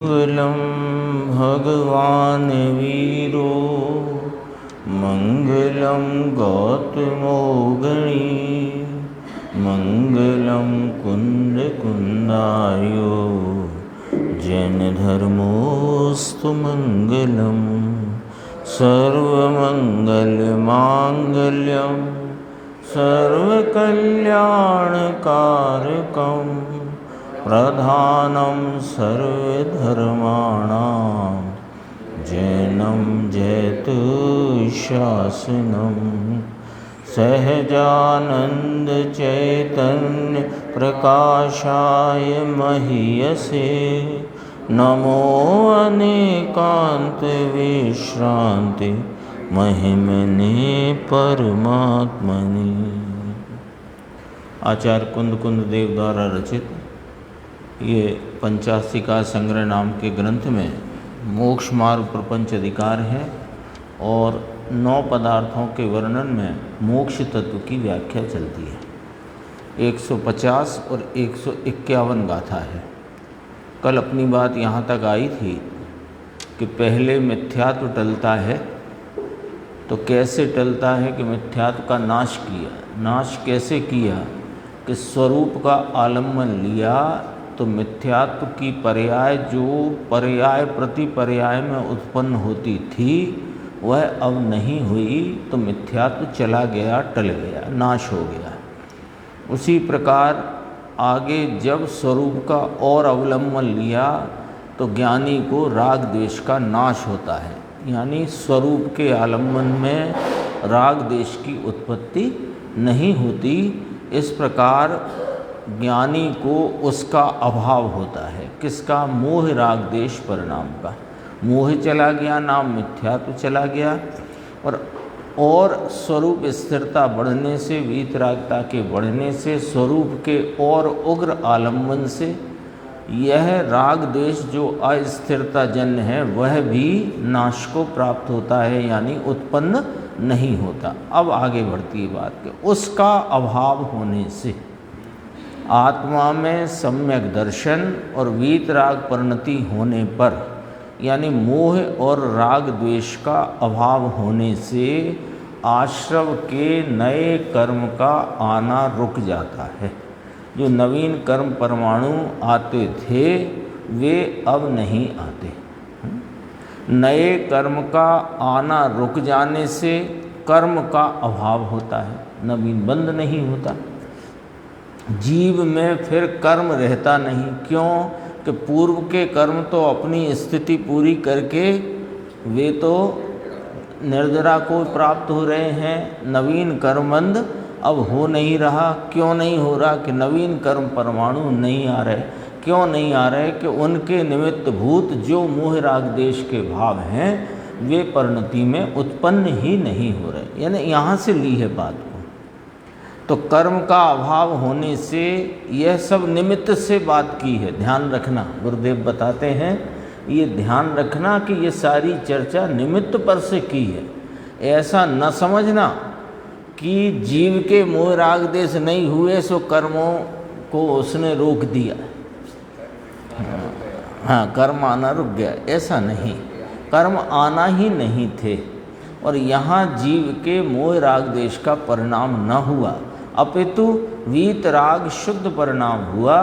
मंगलम भगवान वीरो मंगलम गौतमोगणी मंगलम कुंद कुंदायो जैनधर्मोस्तु मंगलम सर्वमंगलमांगल्यम सर्वकल्याणकारकम प्रधानं सर्वधर्माणां जैनं जयतुशासनं सहजानंद चैतन्य प्रकाशाय महीयसे नमो अनेकांत विश्रांति महिमने परमात्मने। आचार्य कुंद कुंद देव द्वारा रचित ये पंचासिका संग्रह नाम के ग्रंथ में मोक्ष मार्ग प्रपंच अधिकार है और 9 पदार्थों के वर्णन में मोक्ष तत्व की व्याख्या चलती है। 150 और 151 गाथा है। कल अपनी बात यहाँ तक आई थी कि पहले मिथ्यात्व टलता है, तो कैसे टलता है कि मिथ्यात्व का नाश किया। नाश कैसे किया कि स्वरूप का आलम्बन लिया तो मिथ्यात्व की पर्याय जो पर्याय प्रति पर्याय में उत्पन्न होती थी वह अब नहीं हुई, तो मिथ्यात्व चला गया, टल गया, नाश हो गया। उसी प्रकार आगे जब स्वरूप का और अवलंबन लिया तो ज्ञानी को राग द्वेष का नाश होता है, यानी स्वरूप के आलम्बन में राग द्वेष की उत्पत्ति नहीं होती। इस प्रकार ज्ञानी को उसका अभाव होता है। किसका? मोह राग द्वेष परिणाम का। मोह चला गया, नाम मिथ्यात्व चला गया, और स्वरूप स्थिरता बढ़ने से, वीतरागता के बढ़ने से, स्वरूप के और उग्र आलम्बन से यह राग द्वेष जो अस्थिरता जन्य है वह भी नाश को प्राप्त होता है, यानी उत्पन्न नहीं होता। अब आगे बढ़ती है बात कि उसका अभाव होने से आत्मा में सम्यक दर्शन और वीतराग परिणति होने पर, यानी मोह और राग द्वेष का अभाव होने से आश्रव के नए कर्म का आना रुक जाता है। जो नवीन कर्म परमाणु आते थे वे अब नहीं आते। नए कर्म का आना रुक जाने से कर्म का अभाव होता है, नवीन बंध नहीं होता। जीव में फिर कर्म रहता नहीं। क्यों? कि पूर्व के कर्म तो अपनी स्थिति पूरी करके वे तो निर्जरा को प्राप्त हो रहे हैं, नवीन कर्मबंध अब हो नहीं रहा। क्यों नहीं हो रहा? कि नवीन कर्म परमाणु नहीं आ रहे। क्यों नहीं आ रहे? कि उनके निमित्त भूत जो मोह राग द्वेष के भाव हैं वे परिणति में उत्पन्न ही नहीं हो रहे। यानी यहाँ से ली है बात को। तो कर्म का अभाव होने से यह सब निमित्त से बात की है, ध्यान रखना। गुरुदेव बताते हैं ये ध्यान रखना कि ये सारी चर्चा निमित्त पर से की है। ऐसा न समझना कि जीव के मोह राग द्वेष नहीं हुए सो कर्मों को उसने रोक दिया, हाँ कर्म आना रुक गया, ऐसा नहीं। कर्म आना ही नहीं थे और यहाँ जीव के मोह राग द्वेष का परिणाम न हुआ, अपितु वीतराग शुद्ध परिणाम हुआ।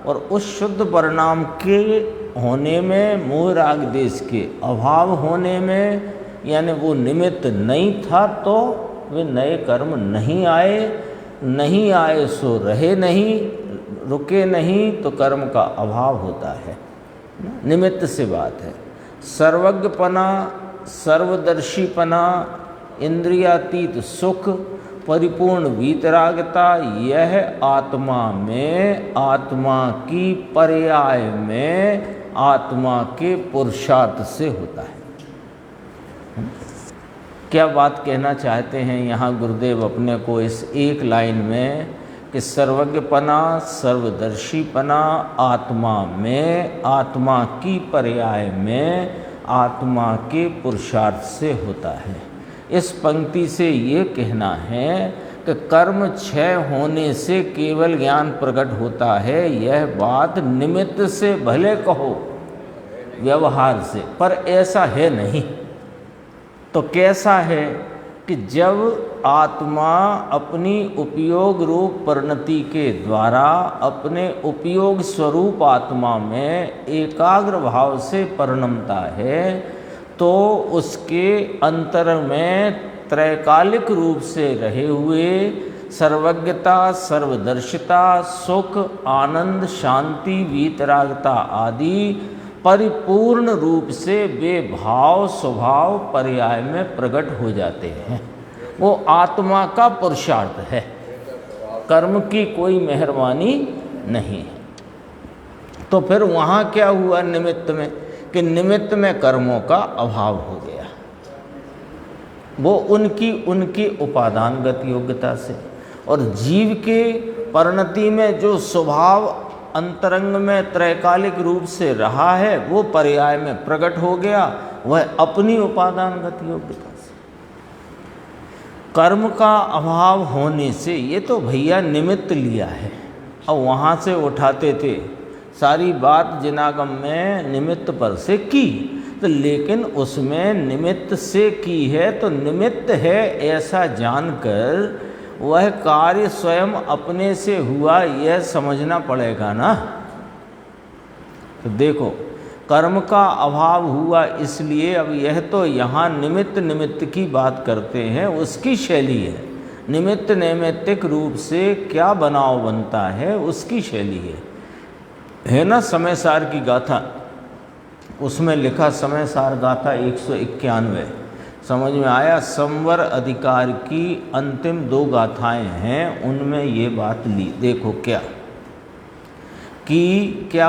और उस शुद्ध परिणाम के होने में, मोह राग द्वेष के अभाव होने में, यानी वो निमित्त नहीं था तो वे नए कर्म नहीं आए। नहीं आए सो रहे नहीं, रुके नहीं, तो कर्म का अभाव होता है। निमित्त से बात है। सर्वज्ञपना, सर्वदर्शीपना, इंद्रियातीत सुख, परिपूर्ण वीतरागता, यह आत्मा में, आत्मा की पर्याय में, आत्मा के पुरुषार्थ से होता है। क्या बात कहना चाहते हैं यहाँ गुरुदेव अपने को इस एक लाइन में कि सर्वज्ञपना, सर्वदर्शीपना आत्मा में, आत्मा की पर्याय में, आत्मा के पुरुषार्थ से होता है। इस पंक्ति से ये कहना है कि कर्म क्षय होने से केवल ज्ञान प्रकट होता है। यह बात निमित्त से भले कहो, व्यवहार से, पर ऐसा है नहीं। तो कैसा है कि जब आत्मा अपनी उपयोग रूप परिणति के द्वारा अपने उपयोग स्वरूप आत्मा में एकाग्र भाव से परिणमता है, तो उसके अंतर में त्रैकालिक रूप से रहे हुए सर्वज्ञता, सर्वदर्शिता, सुख, आनंद, शांति, वीतरागता आदि परिपूर्ण रूप से वे भाव स्वभाव पर्याय में प्रकट हो जाते हैं। वो आत्मा का पुरुषार्थ है, कर्म की कोई मेहरबानी नहीं है। तो फिर वहाँ क्या हुआ निमित्त में, कि निमित्त में कर्मों का अभाव हो गया, वो उनकी उपादानगत योग्यता से। और जीव के परिणति में जो स्वभाव अंतरंग में त्रैकालिक रूप से रहा है, वो पर्याय में प्रकट हो गया, वह अपनी उपादानगत योग्यता से। कर्म का अभाव होने से ये तो भैया निमित्त लिया है। अब वहाँ से उठाते थे सारी बात जिनागम में निमित्त पर से की, तो लेकिन उसमें निमित्त से की है, तो निमित्त है ऐसा जानकर वह कार्य स्वयं अपने से हुआ यह समझना पड़ेगा ना। तो देखो, कर्म का अभाव हुआ इसलिए, अब यह तो यहाँ निमित्त की बात करते हैं, उसकी शैली है। निमित्त नैमित्तिक रूप से क्या बनाव बनता है, उसकी शैली है ना। समय सार की गाथा, उसमें लिखा समय सार गाथा 191, समझ में आया। संवर अधिकार की अंतिम 2 गाथाएं हैं, उनमें ये बात ली। देखो क्या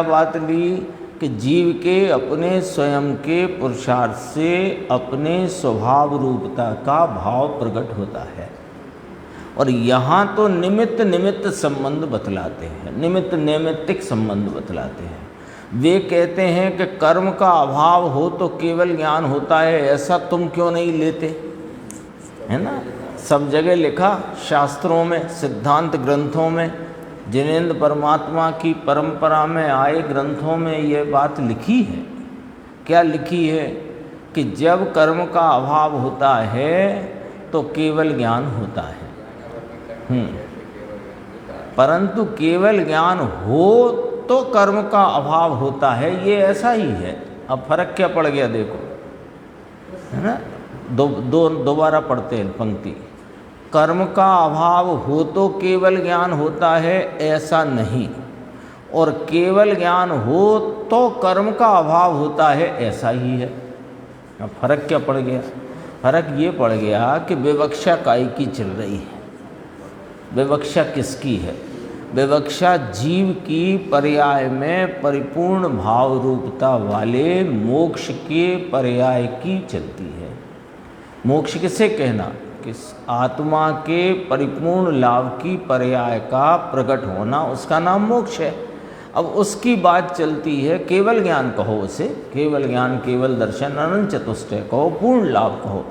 बात ली, कि जीव के अपने स्वयं के पुरुषार्थ से अपने स्वभाव रूपता का भाव प्रकट होता है। और यहाँ तो निमित्त संबंध बतलाते हैं, निमित्त नैमित्तिक संबंध बतलाते हैं। वे कहते हैं कि कर्म का अभाव हो तो केवल ज्ञान होता है, ऐसा तुम क्यों नहीं लेते, है ना। सब जगह लिखा, शास्त्रों में, सिद्धांत ग्रंथों में, जिनेंद्र परमात्मा की परंपरा में आए ग्रंथों में ये बात लिखी है। क्या लिखी है, कि जब कर्म का अभाव होता है तो केवल ज्ञान होता है। परंतु केवल ज्ञान हो तो कर्म का अभाव होता है, ये ऐसा ही है। अब फर्क क्या पड़ गया देखो, है ना। दोबारा पढ़ते हैं पंक्ति। कर्म का अभाव हो तो केवल ज्ञान होता है, ऐसा नहीं। और केवल ज्ञान हो तो कर्म का अभाव होता है, ऐसा ही है। अब फर्क क्या पड़ गया, फर्क ये पड़ गया कि विवक्षा काय की चल रही है। विवक्षा किसकी है, विवक्षा जीव की पर्याय में परिपूर्ण भाव रूपता वाले मोक्ष के पर्याय की चलती है। मोक्ष किसे कहना, कि आत्मा के परिपूर्ण लाभ की पर्याय का प्रकट होना, उसका नाम मोक्ष है। अब उसकी बात चलती है, केवल ज्ञान कहो उसे, केवल ज्ञान, केवल दर्शन, अनंत चतुष्टय कहो, पूर्ण लाभ कहो।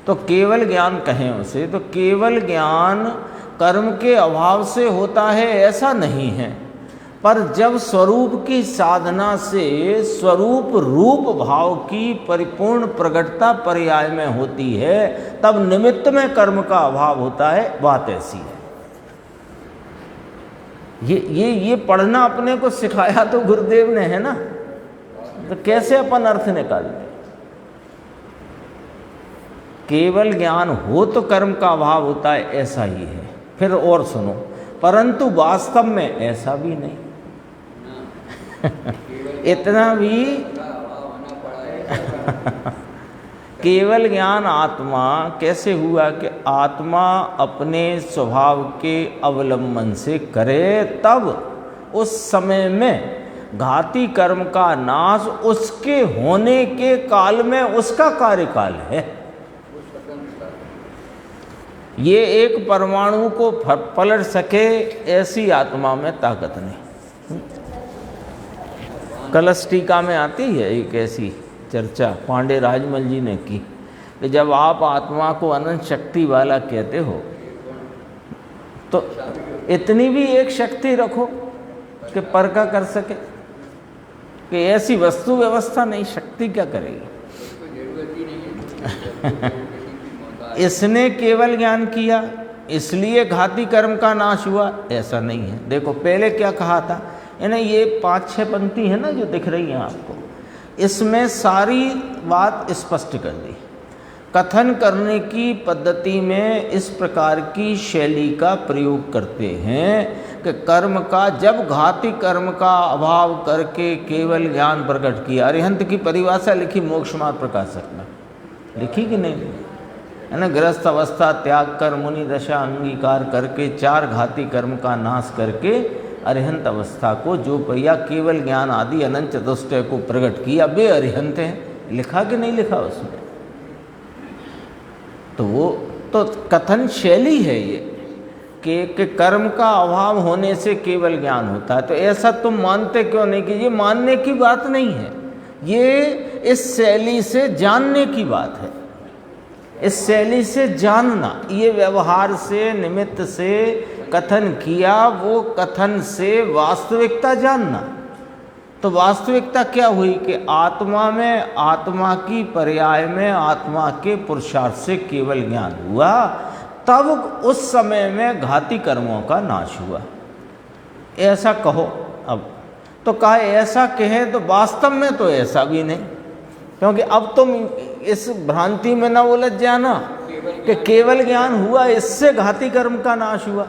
तो केवल ज्ञान कहें उसे, तो केवल ज्ञान कर्म के अभाव से होता है, ऐसा नहीं है। पर जब स्वरूप की साधना से स्वरूप रूप भाव की परिपूर्ण प्रकटता पर्याय में होती है, तब निमित्त में कर्म का अभाव होता है, बात ऐसी है। ये पढ़ना अपने को सिखाया तो गुरुदेव ने है ना, तो कैसे अपन अर्थ निकालें। केवल ज्ञान हो तो कर्म का अभाव होता है, ऐसा ही है। फिर और सुनो, परंतु वास्तव में ऐसा भी नहीं। इतना भी केवल ज्ञान आत्मा कैसे हुआ, कि आत्मा अपने स्वभाव के अवलंबन से करे, तब उस समय में घाती कर्म का नाश उसके होने के काल में उसका कार्यकाल है। ये एक परमाणु को पलट सके ऐसी आत्मा में ताकत नहीं। कलश टीका में आती है एक ऐसी चर्चा, पांडे राजमल जी ने की, कि जब आप आत्मा को अनंत शक्ति वाला कहते हो, तो इतनी भी एक शक्ति रखो कि पर का कर सके। कि ऐसी वस्तु व्यवस्था नहीं, शक्ति क्या करेगी? इसने केवल ज्ञान किया इसलिए घाती कर्म का नाश हुआ, ऐसा नहीं है। देखो पहले क्या कहा था, यानी ये 5-6 पंक्ति है ना जो दिख रही हैं आपको, इसमें सारी बात स्पष्ट कर दी। कथन करने की पद्धति में इस प्रकार की शैली का प्रयोग करते हैं कि कर्म का, जब घाती कर्म का अभाव करके केवल ज्ञान प्रकट किया। अरिहंत की परिभाषा लिखी मोक्ष मार्ग प्रकाशक में, लिखी कि नहीं है ना? गृहस्थ अवस्था त्याग कर मुनि दशा अंगीकार करके 4 घाती कर्म का नाश करके अरिहंत अवस्था को जो पहिया केवल ज्ञान आदि अनंत चतुष्टय को प्रकट किया, वे अरिहंत हैं। लिखा कि नहीं लिखा उसमें? तो वो तो कथन शैली है ये कि कर्म का अभाव होने से केवल ज्ञान होता है। तो ऐसा तुम मानते क्यों नहीं? कि ये मानने की बात नहीं है, ये इस शैली से जानने की बात है। इस शैली से जानना, ये व्यवहार से निमित्त से कथन किया, वो कथन से वास्तविकता जानना। तो वास्तविकता क्या हुई कि आत्मा में, आत्मा की पर्याय में आत्मा के पुरुषार्थ से केवल ज्ञान हुआ, तब उस समय में घाती कर्मों का नाश हुआ। ऐसा कहो अब तो कहा, ऐसा कहें तो वास्तव में तो ऐसा भी नहीं, क्योंकि अब तुम इस भ्रांति में न उलझ जाना कि केवल ज्ञान हुआ इससे घाती कर्म का नाश हुआ।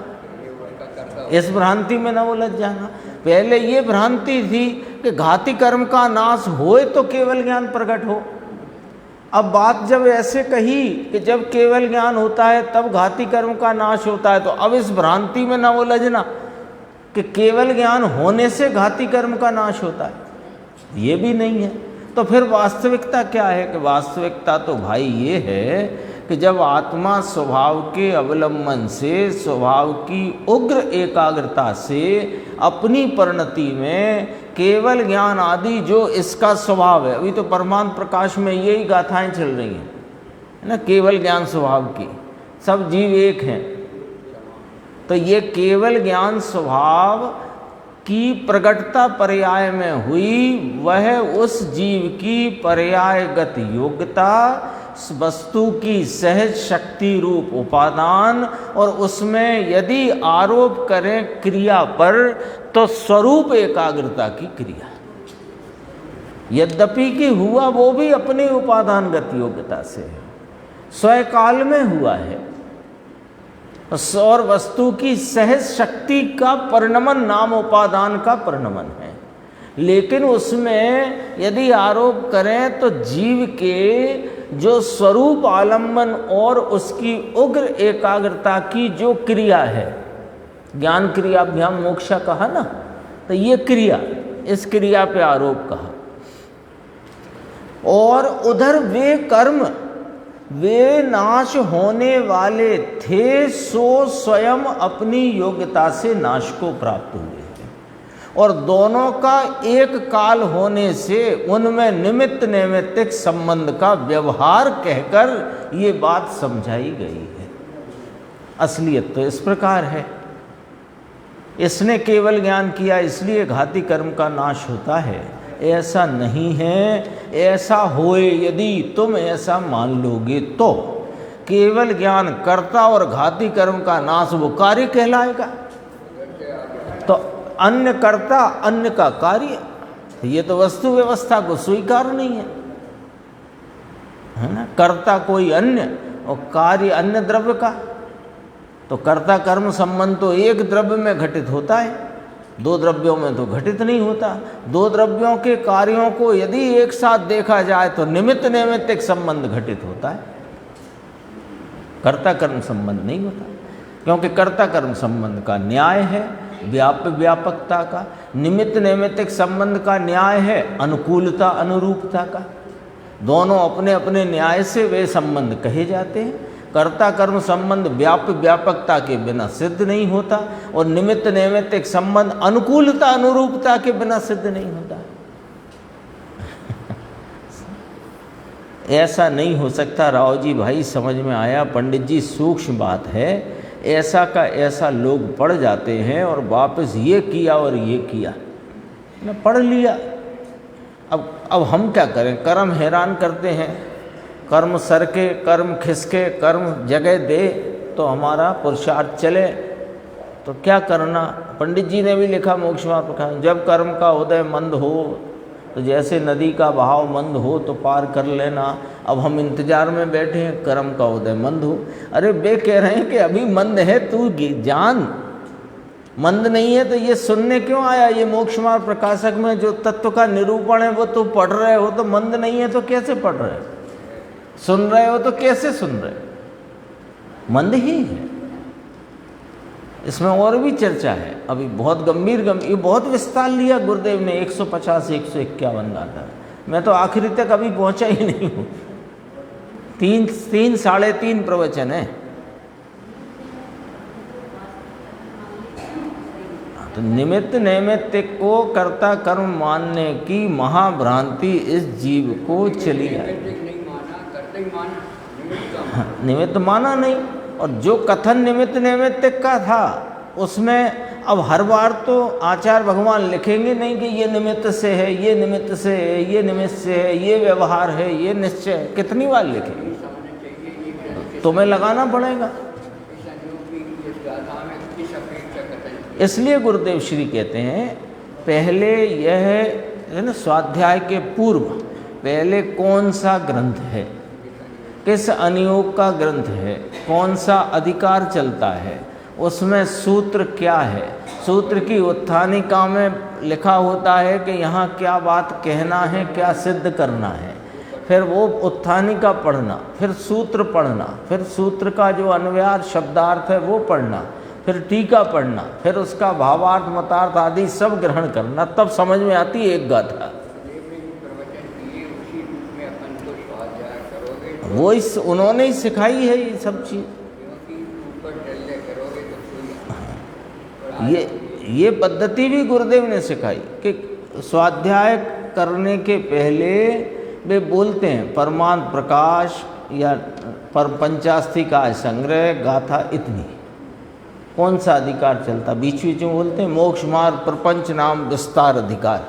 इस भ्रांति में न उलझ जाना। पहले ये भ्रांति थी कि घाती कर्म का नाश होए तो केवल ज्ञान प्रकट हो। अब बात जब ऐसे कही कि जब केवल ज्ञान होता है तब घाती कर्म का नाश होता है, तो अब इस भ्रांति में न उलझना कि केवल ज्ञान होने से घाती कर्म का नाश होता है, ये भी नहीं है। तो फिर वास्तविकता क्या है? कि वास्तविकता तो भाई ये है कि जब आत्मा स्वभाव के अवलंबन से, स्वभाव की उग्र एकाग्रता से अपनी परिणति में केवल ज्ञान आदि जो इसका स्वभाव है, अभी तो परमार्थ प्रकाश में यही गाथाएं चल रही हैं है ना, केवल ज्ञान स्वभाव की, सब जीव एक हैं। तो ये केवल ज्ञान स्वभाव की प्रकटता पर्याय में हुई, वह उस जीव की पर्यायगत योग्यता, वस्तु की सहज शक्ति रूप उपादान, और उसमें यदि आरोप करें क्रिया पर तो स्वरूप एकाग्रता की क्रिया। यद्यपि कि हुआ वो भी अपनी उपादानगत योग्यता से है, स्वकाल में हुआ है, और वस्तु की सहज शक्ति का परिणमन नाम उपादान का परिणमन है। लेकिन उसमें यदि आरोप करें तो जीव के जो स्वरूप आलंबन और उसकी उग्र एकाग्रता की जो क्रिया है, ज्ञान क्रियाभ्याम मोक्षा कहा ना, तो ये क्रिया, इस क्रिया पे आरोप कहा। और उधर वे कर्म वे नाश होने वाले थे, सो स्वयं अपनी योग्यता से नाश को प्राप्त हुए हैं, और दोनों का एक काल होने से उनमें निमित्त नैमित्तिक संबंध का व्यवहार कहकर ये बात समझाई गई है। असलियत तो इस प्रकार है, इसने केवल ज्ञान किया इसलिए घाती कर्म का नाश होता है, ऐसा नहीं है। ऐसा होए यदि तुम ऐसा मान लोगे तो केवल ज्ञान कर्ता और घाती कर्म का नाश वो कार्य कहलाएगा। तो अन्य कर्ता अन्य का कार्य, ये तो वस्तु व्यवस्था को स्वीकार नहीं है ना। कर्ता कोई अन्य और कार्य अन्य द्रव्य का, तो कर्ता कर्म संबंध तो एक द्रव्य में घटित होता है, दो द्रव्यों में तो घटित नहीं होता। दो द्रव्यों के कार्यों को यदि एक साथ देखा जाए तो निमित्त नैमित्तिक संबंध घटित होता है, कर्ता कर्म संबंध नहीं होता, क्योंकि कर्ता कर्म संबंध का न्याय है व्याप्य व्यापकता का, निमित्त नैमित्तिक संबंध का न्याय है अनुकूलता अनुरूपता का। दोनों अपने अपने न्याय से वे संबंध कहे जाते हैं। कर्ता कर्म संबंध व्याप्य व्यापकता के बिना सिद्ध नहीं होता, और निमित्त नैमित्तिक संबंध अनुकूलता अनुरूपता के बिना सिद्ध नहीं होता। ऐसा नहीं हो सकता। राव जी भाई समझ में आया, पंडित जी सूक्ष्म बात है। ऐसा का ऐसा लोग पढ़ जाते हैं और वापस ये किया और ये किया, ना पढ़ लिया अब हम क्या करें, कर्म हैरान करते हैं, कर्म सरके, कर्म खिसके, कर्म जगह दे तो हमारा पुरुषार्थ चले। तो क्या करना, पंडित जी ने भी लिखा मोक्ष मार्ग प्रकाश, जब कर्म का उदय मंद हो तो जैसे नदी का बहाव मंद हो तो पार कर लेना। अब हम इंतजार में बैठे हैं कर्म का उदय मंद हो। अरे वे कह रहे हैं कि अभी मंद है, तू जान मंद नहीं है तो ये सुनने क्यों आया। ये मोक्ष मार्ग प्रकाशक में जो तत्व का निरूपण है वो तो पढ़ रहे हो, तो मंद नहीं है तो कैसे पढ़ रहे हो, सुन रहे हो तो कैसे सुन रहे हो, मंद ही है। इसमें और भी चर्चा है, अभी बहुत गंभीर ये बहुत विस्तार लिया गुरुदेव ने, 150 से 151 गाथा। मैं तो आखिरी तक अभी पहुंचा ही नहीं हूँ, 3 3 प्रवचन है। तो निमित्त नैमित्तिक को कर्ता कर्म मानने की महाभ्रांति इस जीव को चली आई। निमित्त माना नहीं, और जो कथन निमित्त नैमित्तिक का था उसमें अब हर बार तो आचार्य भगवान लिखेंगे नहीं कि ये निमित्त से है, ये निमित्त से है, ये निमित्त से है, ये व्यवहार है, ये निश्चय है। कितनी बार लिखेंगे, तुम्हें लगाना पड़ेगा। इसलिए गुरुदेव श्री कहते हैं पहले यह है ना, स्वाध्याय के पूर्व पहले कौन सा ग्रंथ है, किस अनियोग का ग्रंथ है, कौन सा अधिकार चलता है, उसमें सूत्र क्या है, सूत्र की उत्थानिका में लिखा होता है कि यहाँ क्या बात कहना है, क्या सिद्ध करना है। फिर वो उत्थानिका पढ़ना, फिर सूत्र पढ़ना, फिर सूत्र का जो अन्वयार्थ शब्दार्थ है वो पढ़ना, फिर टीका पढ़ना, फिर उसका भावार्थ मतार्थ आदि सब ग्रहण करना, तब समझ में आती है एक गाथा। वो इस उन्होंने ही सिखाई है ये सब चीज़। ये पद्धति भी गुरुदेव ने सिखाई कि स्वाध्याय करने के पहले वे बोलते हैं परमार्थ प्रकाश या पंचास्थी का संग्रह गाथा इतनी, कौन सा अधिकार चलता, बीच बीच में बोलते हैं मोक्ष मार्ग प्रपंच नाम विस्तार अधिकार।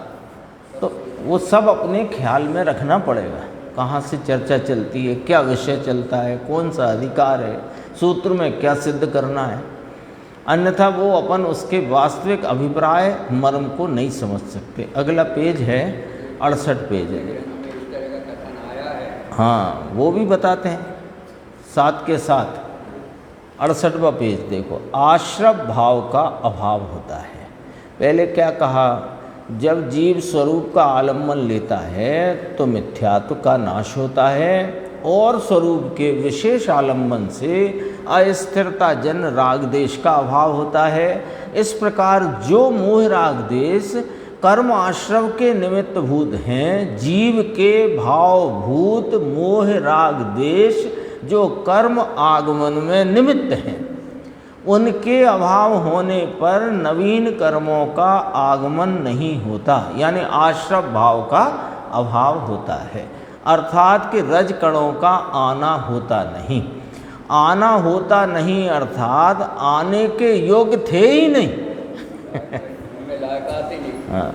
तो वो सब अपने ख्याल में रखना पड़ेगा, कहाँ से चर्चा चलती है, क्या विषय चलता है, कौन सा अधिकार है, सूत्र में क्या सिद्ध करना है। अन्यथा वो अपन उसके वास्तविक अभिप्राय मर्म को नहीं समझ सकते। अगला पेज है 68 पेज है, हाँ वो भी बताते हैं साथ के साथ। 68वां पेज देखो, आश्रव भाव का अभाव होता है। पहले क्या कहा, जब जीव स्वरूप का आलम्बन लेता है तो मिथ्यात्व का नाश होता है और स्वरूप के विशेष आलम्बन से अस्थिरता जन राग देश का अभाव होता है। इस प्रकार जो मोह राग देश कर्म आश्रव के निमित्त भूत हैं, जीव के भाव भूत मोह राग देश जो कर्म आगमन में निमित्त हैं, उनके अभाव होने पर नवीन कर्मों का आगमन नहीं होता, यानी आश्रव भाव का अभाव होता है। अर्थात कि रज कणों का आना होता नहीं। आना होता नहीं अर्थात आने के योग्य थे ही नहीं। हाँ,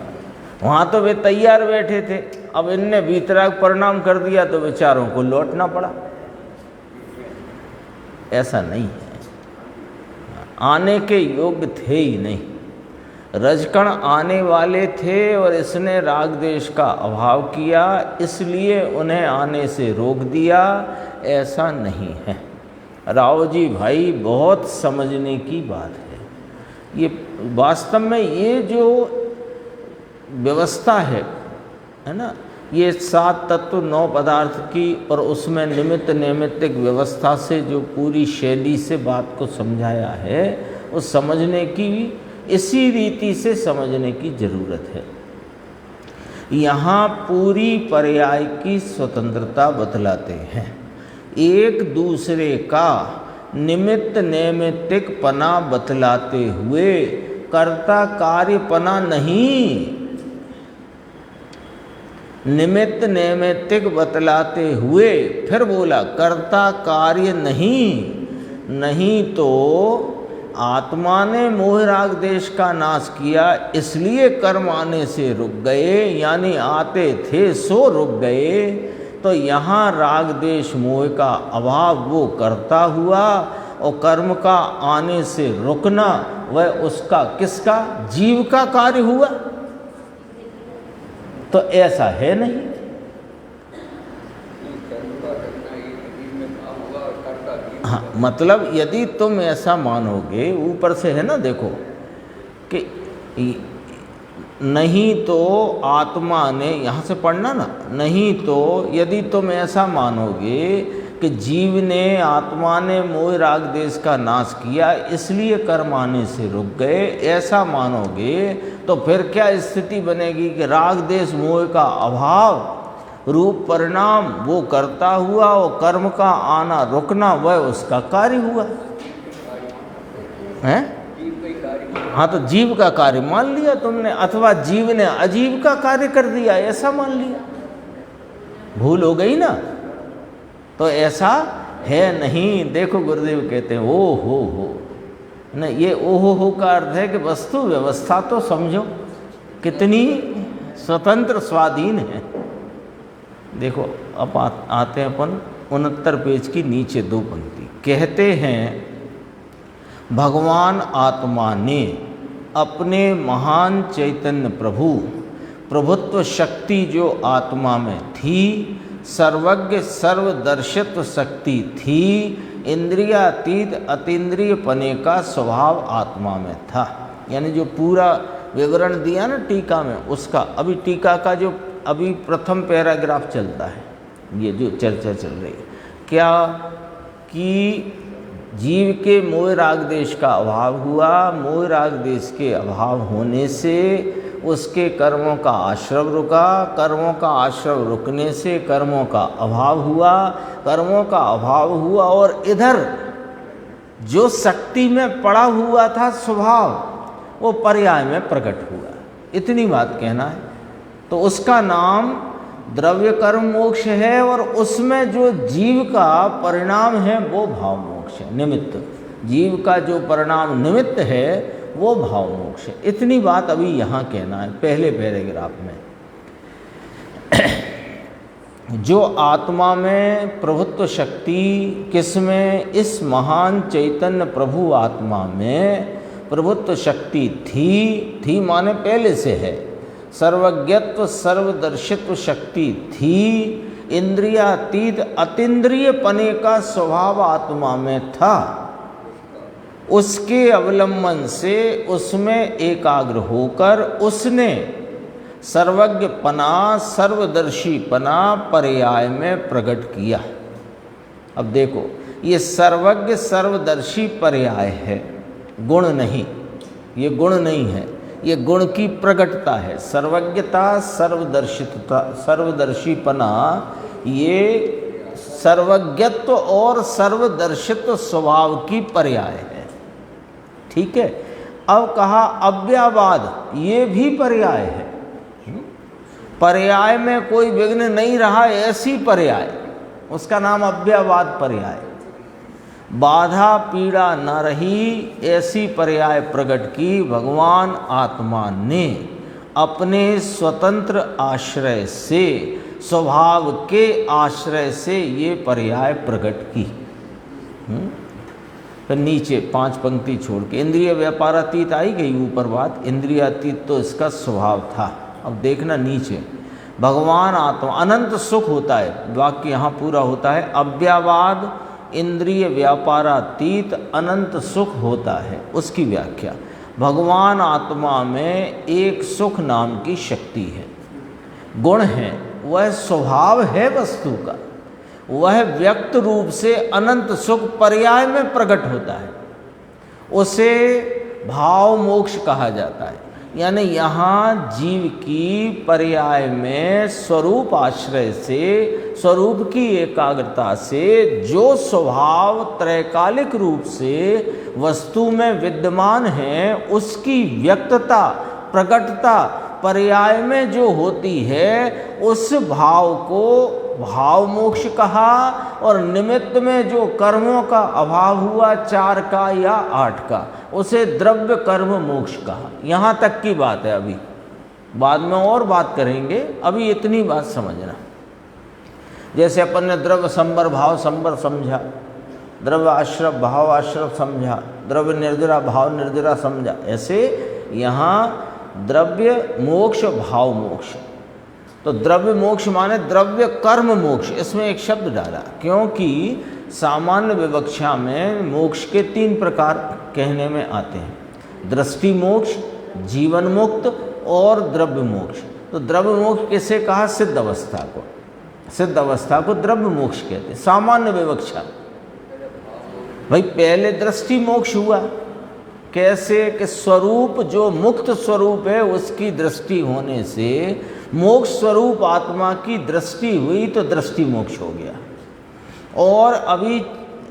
वहाँ तो वे तैयार बैठे थे, अब इनने वीतराग परिणाम कर दिया तो बेचारों को लौटना पड़ा। ऐसा नहीं है, आने के योग्य थे ही नहीं। रजकण आने वाले थे और इसने राग देश का अभाव किया, इसलिए उन्हें आने से रोक दिया, ऐसा नहीं है। राव जी भाई बहुत समझने की बात है। ये वास्तव में ये जो व्यवस्था है ना, ये 7 तत्व 9 पदार्थ की और उसमें निमित्त नैमित्तिक व्यवस्था से जो पूरी शैली से बात को समझाया है, उस समझने की इसी रीति से समझने की जरूरत है। यहाँ पूरी पर्याय की स्वतंत्रता बतलाते हैं, एक दूसरे का निमित्त नैमित्तिक पना बतलाते हुए कर्ता कार्य पना नहीं, निमित्त नैमित्तिक बतलाते हुए फिर बोला कर्ता कार्य नहीं। नहीं तो आत्मा ने मोह राग देश का नाश किया इसलिए कर्म आने से रुक गए, यानी आते थे सो रुक गए। तो यहाँ राग देश मोह का अभाव वो करता हुआ और कर्म का आने से रुकना वह उसका किसका, जीव का कार्य हुआ। तो ऐसा है नहीं। हाँ, मतलब यदि तुम ऐसा मानोगे, ऊपर से है ना, देखो कि नहीं तो आत्मा ने, यहाँ से पढ़ना ना, नहीं तो यदि तुम ऐसा मानोगे कि जीव ने, आत्मा ने मोह राग देश का नाश किया इसलिए कर्म आने से रुक गए, ऐसा मानोगे तो फिर क्या स्थिति बनेगी कि राग देश मोह का अभाव रूप परिणाम वो करता हुआ और कर्म का आना रुकना वह उसका कार्य हुआ है। हाँ, तो जीव का कार्य मान लिया तुमने, अथवा जीव ने अजीव का कार्य कर दिया ऐसा मान लिया। भूल हो गई ना। तो ऐसा है नहीं। देखो गुरुदेव कहते हैं ओ हो न, ये ओ हो का अर्थ है कि वस्तु व्यवस्था तो समझो कितनी स्वतंत्र स्वाधीन है। देखो अब आते हैं अपन 69 पेज की नीचे 2 पंक्ति। कहते हैं भगवान आत्मा ने अपने महान चैतन्य प्रभु प्रभुत्व शक्ति जो आत्मा में थी, सर्वज्ञ सर्वदर्शित्व शक्ति थी, इंद्रियातीत अतीन्द्रिय पने का स्वभाव आत्मा में था। यानी जो पूरा विवरण दिया ना टीका में, उसका अभी टीका का जो अभी प्रथम पैराग्राफ चलता है, ये जो चर्चा चल रही है, क्या कि जीव के मोह राग देश का अभाव हुआ, मोह राग देश के अभाव होने से उसके कर्मों का आश्रव रुका, कर्मों का आश्रव रुकने से कर्मों का अभाव हुआ, कर्मों का अभाव हुआ और इधर जो शक्ति में पड़ा हुआ था स्वभाव वो पर्याय में प्रकट हुआ। इतनी बात कहना है। तो उसका नाम द्रव्य कर्म मोक्ष है और उसमें जो जीव का परिणाम है वो भाव मोक्ष है, निमित्त। जीव का जो परिणाम निमित्त है वो भाव मोक्ष है। इतनी बात अभी यहाँ कहना है पहले पैराग्राफ में। जो आत्मा में प्रभुत्व शक्ति किसमें, इस महान चैतन्य प्रभु आत्मा में प्रभुत्व शक्ति थी माने पहले से है। सर्वज्ञत्व सर्वदर्शित्व शक्ति थी, इंद्रियातीत अतीन्द्रिय पने का स्वभाव आत्मा में था। उसके अवलंबन से उसमें एकाग्र होकर उसने सर्वज्ञ पना सर्वदर्शी पना पर्याय में प्रकट किया। अब देखो ये सर्वज्ञ सर्वदर्शी पर्याय है, गुण नहीं, ये गुण नहीं है, ये गुण की प्रकटता है। सर्वज्ञता सर्वदर्शिता सर्वदर्शीपना ये सर्वज्ञत्व और सर्वदर्शित्व स्वभाव की पर्याय है। ठीक है। अब कहा अव्ययवाद, ये भी पर्याय है। पर्याय में कोई विघ्न नहीं रहा, ऐसी पर्याय, उसका नाम अव्ययवाद पर्याय। बाधा पीड़ा न रही, ऐसी पर्याय प्रकट की भगवान आत्मा ने अपने स्वतंत्र आश्रय से, स्वभाव के आश्रय से ये पर्याय प्रकट की। फिर नीचे 5 पंक्ति छोड़ के इंद्रिय व्यापारातीत आई गई ऊपर बात। इंद्रियातीत तो इसका स्वभाव था। अब देखना नीचे, भगवान आत्मा अनंत सुख होता है, वाक्य यहाँ पूरा होता है। अव्ययवाद इंद्रिय व्यापारातीत अनंत सुख होता है, उसकी व्याख्या। भगवान आत्मा में एक सुख नाम की शक्ति है, गुण है, वह स्वभाव है वस्तु का, वह व्यक्त रूप से अनंत सुख पर्याय में प्रकट होता है, उसे भाव मोक्ष कहा जाता है। यानी यहाँ जीव की पर्याय में स्वरूप आश्रय से, स्वरूप की एकाग्रता से जो स्वभाव त्रैकालिक रूप से वस्तु में विद्यमान है, उसकी व्यक्तता प्रकटता पर्याय में जो होती है, उस भाव को भाव मोक्ष कहा, और निमित्त में जो कर्मों का अभाव हुआ 4 का या 8 का, उसे द्रव्य कर्म मोक्ष कहा। यहाँ तक की बात है। अभी बाद में और बात करेंगे, अभी इतनी बात समझना। जैसे अपन ने द्रव्य संबर भाव संबर समझा, द्रव्य आश्रव भाव आश्रव समझा, द्रव्य निर्जरा भाव निर्जरा समझा, ऐसे यहाँ द्रव्य मोक्ष भाव मोक्ष। तो द्रव्य मोक्ष माने द्रव्य कर्म मोक्ष, इसमें एक शब्द डाला, क्योंकि सामान्य विवक्षा में मोक्ष के 3 प्रकार कहने में आते हैं, दृष्टि मोक्ष, जीवन मुक्त और द्रव्य मोक्ष। तो द्रव्य मोक्ष किसे कहा? सिद्ध अवस्था को। सिद्ध अवस्था को द्रव्य मोक्ष कहते हैं सामान्य विवक्षा। भाई पहले दृष्टि मोक्ष हुआ, कैसे कि स्वरूप जो मुक्त स्वरूप है उसकी दृष्टि होने से मोक्ष स्वरूप आत्मा की दृष्टि हुई, तो दृष्टि मोक्ष हो गया। और अभी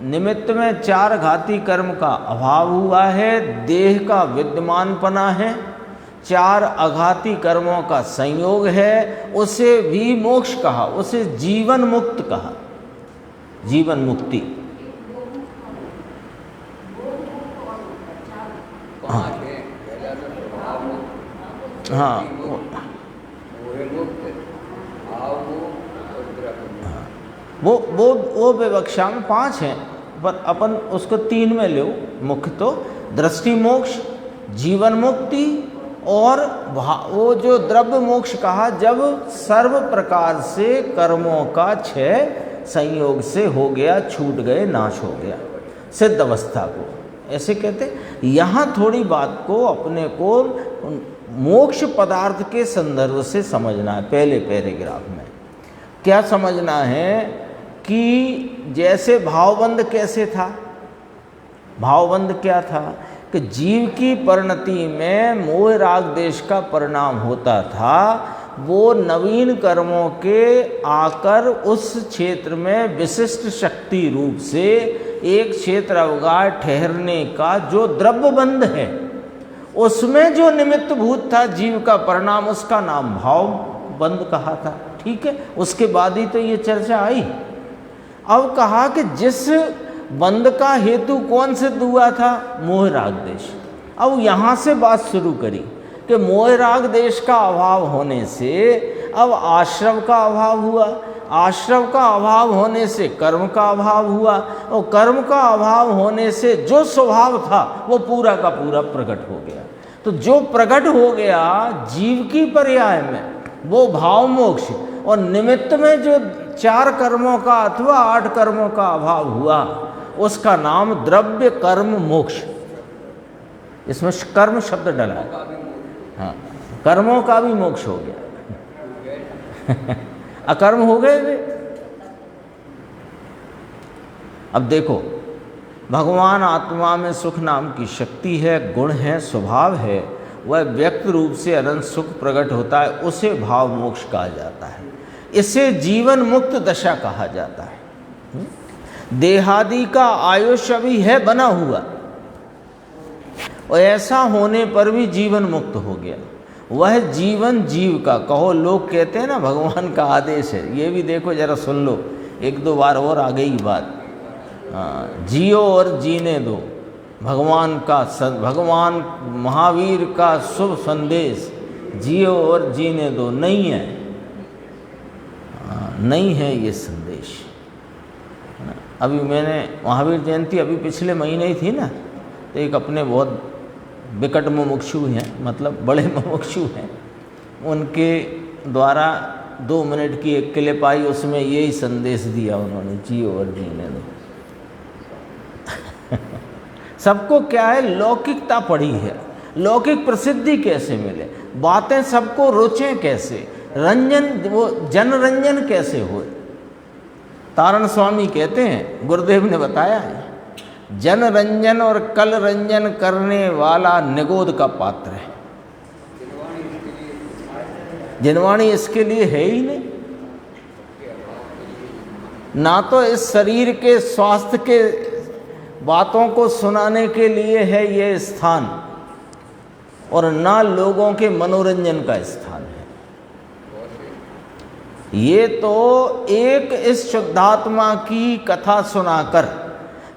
निमित्त में 4 घाती कर्म का अभाव हुआ है, देह का विद्यमानपना है, 4 अघाती कर्मों का संयोग है, उसे भी मोक्ष कहा, उसे जीवन मुक्त कहा, जीवन मुक्ति। हाँ हाँ वो विवक्षा में 5 हैं, पर अपन उसको 3 में लो मुख्य। तो दृष्टि मोक्ष, जीवन मुक्ति और वो जो द्रव्य मोक्ष कहा, जब सर्व प्रकार से कर्मों का क्षय संयोग से हो गया, छूट गए, नाश हो गया, सिद्ध अवस्था को ऐसे कहते। यहाँ थोड़ी बात को अपने को मोक्ष पदार्थ के संदर्भ से समझना है। पहले पैराग्राफ में क्या समझना है कि जैसे भावबंध कैसे था, भावबंध क्या था कि जीव की परिणति में मोह राग देश का परिणाम होता था, वो नवीन कर्मों के आकर उस क्षेत्र में विशिष्ट शक्ति रूप से एक क्षेत्र अवगाह ठहरने का जो द्रव्य बंध है, उसमें जो निमित्त भूत था जीव का परिणाम, उसका नाम भाव बंध कहा था। ठीक है, उसके बाद ही तो ये चर्चा आई। अब कहा कि जिस बंध का हेतु कौन सिद्ध हुआ था? मोह राग देश। अब यहाँ से बात शुरू करी कि मोह राग देश का अभाव होने से अब आश्रव का अभाव हुआ, आश्रव का अभाव होने से कर्म का अभाव हुआ, और कर्म का अभाव होने से जो स्वभाव था वो पूरा का पूरा प्रकट हो गया। तो जो प्रकट हो गया जीव की पर्याय में वो भाव मोक्ष, और निमित्त में जो 4 कर्मों का अथवा 8 कर्मों का अभाव हुआ उसका नाम द्रव्य कर्म मोक्ष। इसमें कर्म शब्द डला है। हाँ, कर्मों का भी मोक्ष हो गया। अकर्म हो गए वे। अब देखो, भगवान आत्मा में सुख नाम की शक्ति है, गुण है, स्वभाव है, वह व्यक्त रूप से अनंत सुख प्रकट होता है, उसे भाव मोक्ष कहा जाता है। इसे जीवन मुक्त दशा कहा जाता है। देहादि का आयुष्य भी है बना हुआ, और ऐसा होने पर भी जीवन मुक्त हो गया। वह जीवन जीव का, कहो लोग कहते हैं ना भगवान का आदेश है, ये भी देखो जरा सुन लो, 1-2 बार और आ गई बात। जियो और जीने दो, भगवान महावीर का शुभ संदेश, जियो और जीने दो। नहीं है, नहीं है ये संदेश। अभी मैंने महावीर जयंती अभी पिछले महीने ही थी ना, तो एक अपने बहुत विकट मुमुक्षु हैं, मतलब बड़े मुमुक्षु हैं, उनके द्वारा 2 मिनट की एक क्लिप आई, उसमें यही संदेश दिया उन्होंने, जियो और जीने दो। सबको क्या है, लौकिकता पड़ी है, लौकिक प्रसिद्धि कैसे मिले, बातें सबको रुचें कैसे, रंजन, वो जनरंजन कैसे हो। तारण स्वामी कहते हैं, गुरुदेव ने बताया है, जनरंजन और कल रंजन करने वाला निगोद का पात्र है। जिनवाणी इसके लिए है ही नहीं, ना तो इस शरीर के स्वास्थ्य के बातों को सुनाने के लिए है ये स्थान, और ना लोगों के मनोरंजन का स्थान है। ये तो एक इस शुद्धात्मा की कथा सुनाकर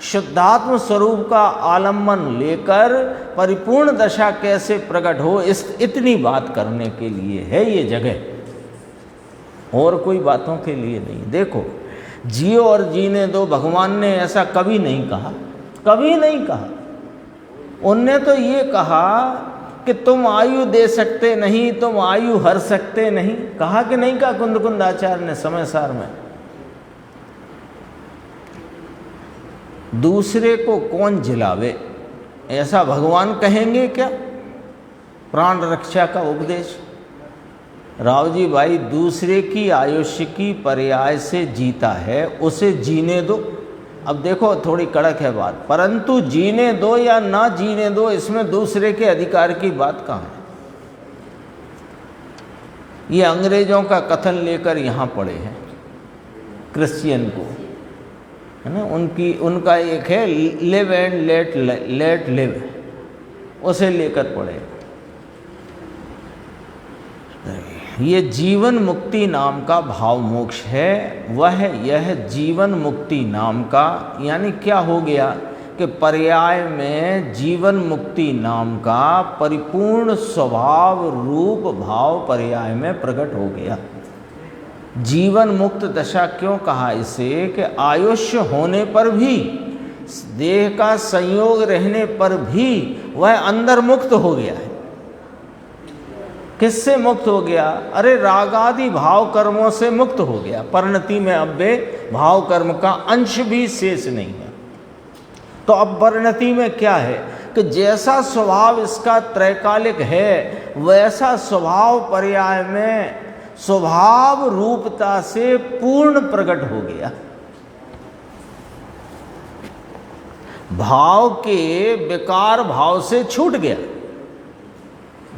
शुद्धात्म स्वरूप का आलम्बन लेकर परिपूर्ण दशा कैसे प्रकट हो इस इतनी बात करने के लिए है ये जगह, और कोई बातों के लिए नहीं। देखो, जियो और जीने दो, भगवान ने ऐसा कभी नहीं कहा, कभी नहीं कहा। उनने तो ये कहा कि तुम आयु दे सकते नहीं, तुम आयु हर सकते नहीं। कहा कि नहीं कहा कुंद आचार्य ने समय सार में? दूसरे को कौन जिलावे, ऐसा भगवान कहेंगे क्या? प्राण रक्षा का उपदेश। राव जी भाई, दूसरे की आयुष्य की पर्याय से जीता है, उसे जीने दो। अब देखो थोड़ी कड़क है बात, परंतु जीने दो या ना जीने दो, इसमें दूसरे के अधिकार की बात कहाँ है? ये अंग्रेजों का कथन लेकर यहाँ पड़े हैं क्रिश्चियन को, है ना। उनका एक है लिव एंड लेट लिव, उसे लेकर पड़े। ये जीवन मुक्ति नाम का भाव मोक्ष है, वह यह जीवन मुक्ति नाम का, यानी क्या हो गया कि पर्याय में जीवन मुक्ति नाम का परिपूर्ण स्वभाव रूप भाव पर्याय में प्रकट हो गया। जीवन मुक्त दशा क्यों कहा इसे? कि आयुष्य होने पर भी, देह का संयोग रहने पर भी वह अंदर मुक्त हो गया है। किससे मुक्त हो गया? अरे रागादि भाव कर्मों से मुक्त हो गया। परिणति में अब वे भाव कर्म का अंश भी शेष नहीं है। तो अब परिणति में क्या है कि जैसा स्वभाव इसका त्रैकालिक है, वैसा स्वभाव पर्याय में स्वभाव रूपता से पूर्ण प्रकट हो गया। भाव के विकार भाव से छूट गया।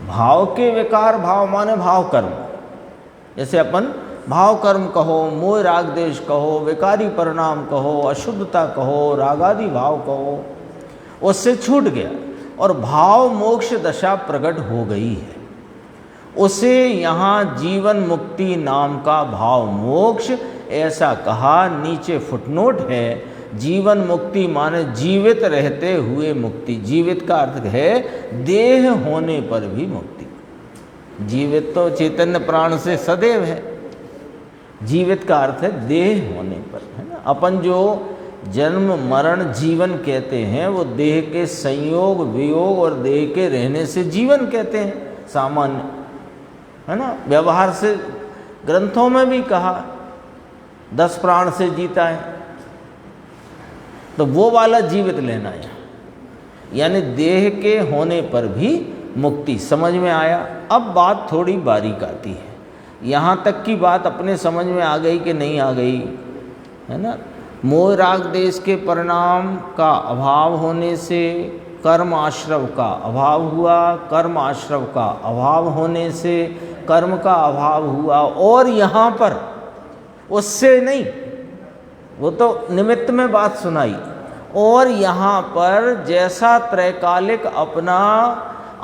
भाव के विकार भाव माने भाव कर्म, जैसे अपन भाव कर्म कहो, मोह राग देश कहो, विकारी परिणाम कहो, अशुद्धता कहो, रागादि भाव कहो, उससे छूट गया और भाव मोक्ष दशा प्रकट हो गई है। उसे यहाँ जीवन मुक्ति नाम का भाव मोक्ष ऐसा कहा। नीचे फुटनोट है, जीवन मुक्ति माने जीवित रहते हुए मुक्ति। जीवित का अर्थ है देह होने पर भी मुक्ति। जीवित तो चैतन्य प्राण से सदैव है, जीवित का अर्थ है देह होने पर, है ना। अपन जो जन्म मरण जीवन कहते हैं वो देह के संयोग वियोग और देह के रहने से जीवन कहते हैं सामान्य, है ना। व्यवहार से ग्रंथों में भी कहा 10 प्राण से जीता है, तो वो वाला जीवित लेना है, यानी देह के होने पर भी मुक्ति। समझ में आया? अब बात थोड़ी बारीक आती है। यहाँ तक की बात अपने समझ में आ गई कि नहीं आ गई, है ना। मोह राग देश के परिणाम का अभाव होने से कर्म आश्रव का अभाव हुआ, कर्म आश्रव का अभाव होने से कर्म का अभाव हुआ, और यहाँ पर उससे नहीं, वो तो निमित्त में बात सुनाई, और यहाँ पर जैसा त्रैकालिक अपना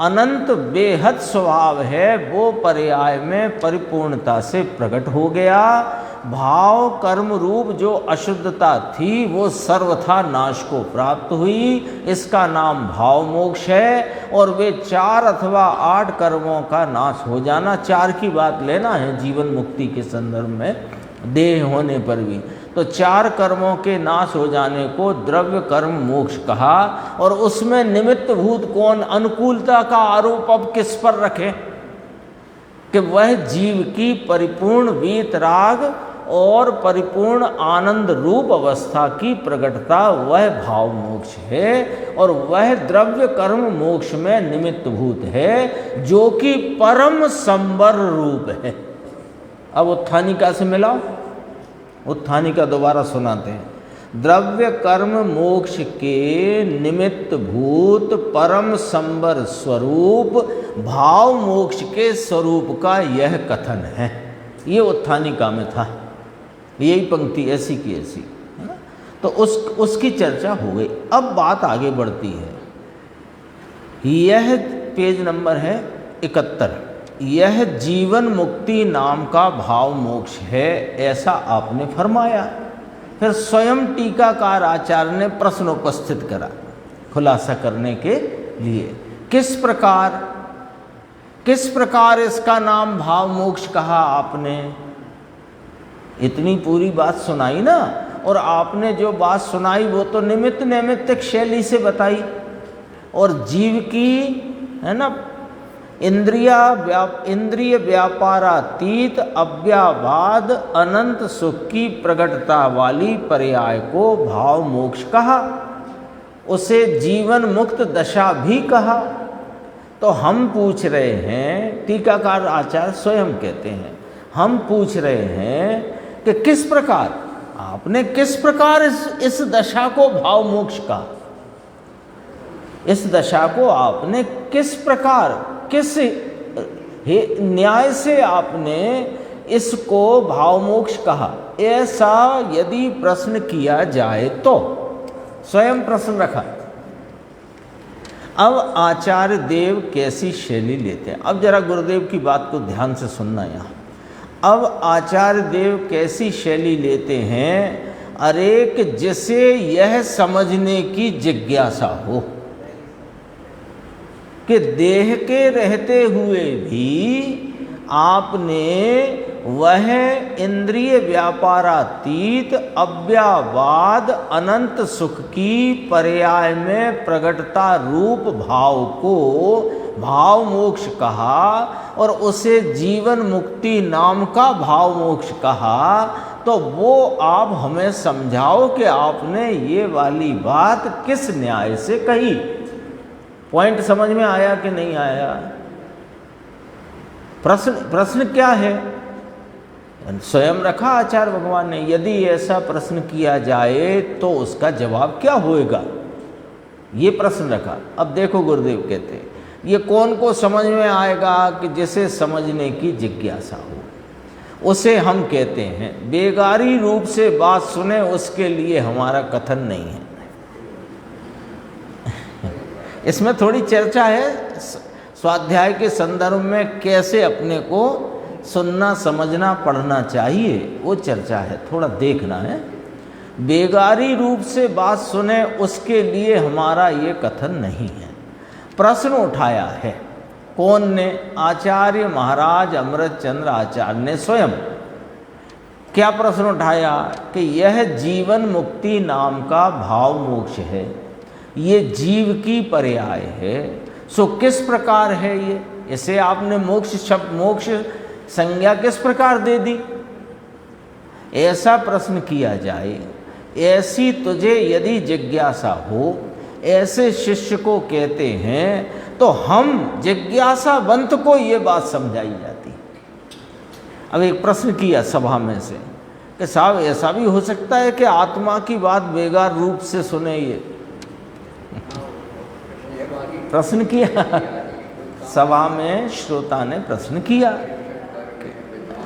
अनंत बेहद स्वभाव है वो पर्याय में परिपूर्णता से प्रकट हो गया। भाव कर्म रूप जो अशुद्धता थी वो सर्वथा नाश को प्राप्त हुई। इसका नाम भाव मोक्ष है। और वे 4 अथवा 8 कर्मों का नाश हो जाना, 4 की बात लेना है जीवन मुक्ति के संदर्भ में, देह होने पर भी। तो 4 कर्मों के नाश हो जाने को द्रव्य कर्म मोक्ष कहा। और उसमें निमित्त भूत कौन? अनुकूलता का आरोप अब किस पर रखें कि वह जीव की परिपूर्ण वीतराग और परिपूर्ण आनंद रूप अवस्था की प्रकटता वह भाव मोक्ष है, और वह द्रव्य कर्म मोक्ष में निमित्त भूत है, जो कि परम संबर रूप है। अब उत्थानिका से मिलाओ, उत्थानिका दोबारा सुनाते हैं। द्रव्य कर्म मोक्ष के निमित्त भूत परम संबर स्वरूप भाव मोक्ष के स्वरूप का यह कथन है। ये उत्थानिका में था, यही पंक्ति ऐसी की ऐसी, है ना। तो उसकी चर्चा हो गई। अब बात आगे बढ़ती है। यह पेज नंबर है 71। यह जीवन मुक्ति नाम का भाव मोक्ष है, ऐसा आपने फरमाया। फिर स्वयं टीकाकार आचार्य ने प्रश्न उपस्थित करा खुलासा करने के लिए। किस प्रकार इसका नाम भाव मोक्ष कहा आपने? इतनी पूरी बात सुनाई ना, और आपने जो बात सुनाई वो तो निमित्त नैमित्तिक शैली से बताई, और जीव की है ना इंद्रिय व्यापारातीत अव्ययवाद अनंत सुख की प्रगटता वाली पर्याय को भाव मोक्ष कहा, उसे जीवन मुक्त दशा भी कहा। तो हम पूछ रहे हैं, टीकाकार आचार्य स्वयं कहते हैं, हम पूछ रहे हैं कि किस प्रकार आपने इस दशा को भाव मोक्ष कहा? इस दशा को आपने किस प्रकार, किस न्याय से आपने इसको भाव मोक्ष कहा? ऐसा यदि प्रश्न किया जाए तो स्वयं प्रश्न रखा। अब आचार्य देव कैसी शैली लेते हैं, अब जरा गुरुदेव की बात को ध्यान से सुनना यहाँ। अब आचार्य देव कैसी शैली लेते हैं? अरे कि जिसे यह समझने की जिज्ञासा हो कि देह के रहते हुए भी आपने वह इंद्रिय व्यापारातीत अव्ययवाद अनंत सुख की पर्याय में प्रगटता रूप भाव को भाव मोक्ष कहा, और उसे जीवन मुक्ति नाम का भाव मोक्ष कहा। तो वो आप हमें समझाओ कि आपने ये वाली बात किस न्याय से कही? पॉइंट समझ में आया कि नहीं आया? प्रश्न क्या है? स्वयं रखा आचार्य भगवान ने। यदि ऐसा प्रश्न किया जाए तो उसका जवाब क्या होएगा, ये प्रश्न रखा। अब देखो गुरुदेव कहते हैं, ये कौन को समझ में आएगा कि जिसे समझने की जिज्ञासा हो, उसे हम कहते हैं बेगारी रूप से बात सुने, उसके लिए हमारा कथन नहीं है। इसमें थोड़ी चर्चा है स्वाध्याय के संदर्भ में, कैसे अपने को सुनना, समझना, पढ़ना चाहिए, वो चर्चा है, थोड़ा देखना है। बेगारी रूप से बात सुने, उसके लिए हमारा ये कथन नहीं है। प्रश्न उठाया है कौन ने? आचार्य महाराज अमृत चंद्र आचार्य ने स्वयं। क्या प्रश्न उठाया? कि यह जीवन मुक्ति नाम का भाव मोक्ष है, ये जीव की पर्याय है, सो किस प्रकार है ये? इसे आपने मोक्ष शब्द, मोक्ष संज्ञा किस प्रकार दे दी? ऐसा प्रश्न किया जाए, ऐसी तुझे यदि जिज्ञासा हो, ऐसे शिष्य को कहते हैं, तो हम जिज्ञासावंत को ये बात समझाई जाती। अब एक प्रश्न किया सभा में से कि साहब ऐसा भी हो सकता है कि आत्मा की बात बेगार रूप से सुने? ये प्रश्न किया सभा में, श्रोता ने प्रश्न किया।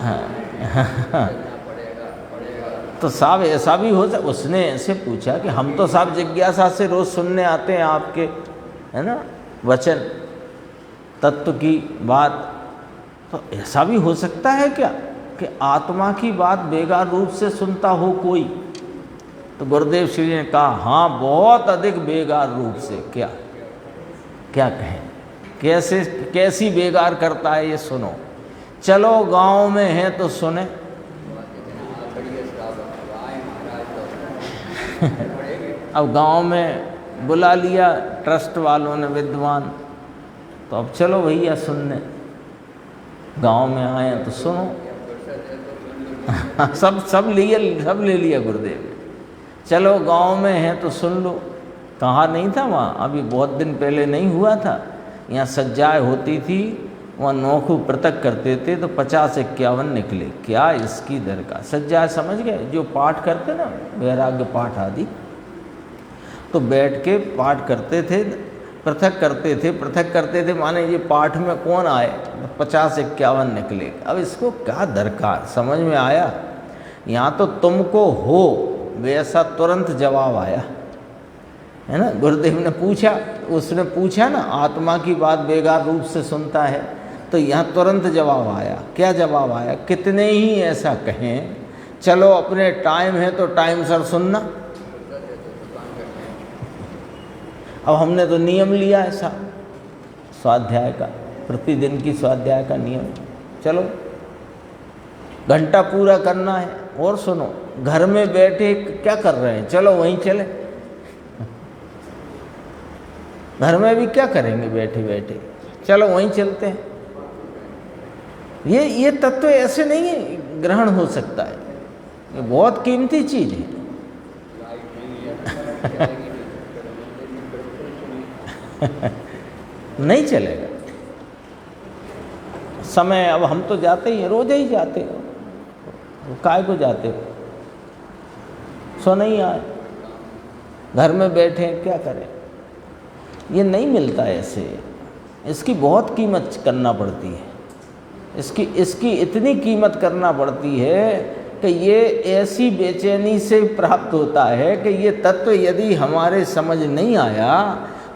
हाँ। तो साहब ऐसा भी हो सकता? उसने ऐसे पूछा कि हम तो साहब जिज्ञासा से रोज सुनने आते हैं आपके, है ना, वचन तत्व की बात, तो ऐसा भी हो सकता है क्या कि आत्मा की बात बेगार रूप से सुनता हो कोई? तो गुरुदेव श्री ने कहा हाँ, बहुत अधिक बेगार रूप से। क्या कहें, कैसी बेगार करता है ये सुनो। चलो गांव में है तो सुने। अब गांव में बुला लिया ट्रस्ट वालों ने विद्वान, तो अब चलो भैया सुनने, गांव में आए तो सुनो। सब ले लिया गुरुदेव। चलो गांव में है तो सुन लो। कहाँ नहीं था वहाँ, अभी बहुत दिन पहले नहीं हुआ था, यहाँ सज्जाएँ होती थी, वहाँ नौखू पृथक करते थे, तो 50-51 निकले। क्या इसकी दरकार? सज्जाएँ समझ गए, जो पाठ करते ना, वैराग्य पाठ आदि, तो बैठ के पाठ करते थे, पृथक करते थे माने ये पाठ में कौन आए, 50-51 निकले। अब इसको क्या दरकार? समझ में आया? यहाँ तो तुमको हो वैसा तुरंत जवाब आया, है ना। गुरुदेव ने पूछा, उसने पूछा ना, आत्मा की बात बेगार रूप से सुनता है, तो यहाँ तुरंत जवाब आया। क्या जवाब आया? कितने ही ऐसा कहें, चलो अपने टाइम है तो टाइम सर सुनना। अब हमने तो नियम लिया ऐसा स्वाध्याय का, प्रतिदिन की स्वाध्याय का नियम, चलो घंटा पूरा करना है। और सुनो, घर में बैठे क्या कर रहे हैं, चलो वहीं चले। घर में भी क्या करेंगे बैठे बैठे, चलो वहीं चलते हैं। ये तत्व ऐसे नहीं है ग्रहण हो सकता है, ये बहुत कीमती चीज है। नहीं चलेगा समय। अब हम तो जाते ही हैं, रोज ही जाते हो, काय को जाते हो, सो नहीं आए, घर में बैठे क्या करें। ये नहीं मिलता ऐसे, इसकी बहुत कीमत करना पड़ती है, इसकी इतनी कीमत करना पड़ती है कि ये ऐसी बेचैनी से प्राप्त होता है कि ये तत्व यदि हमारे समझ नहीं आया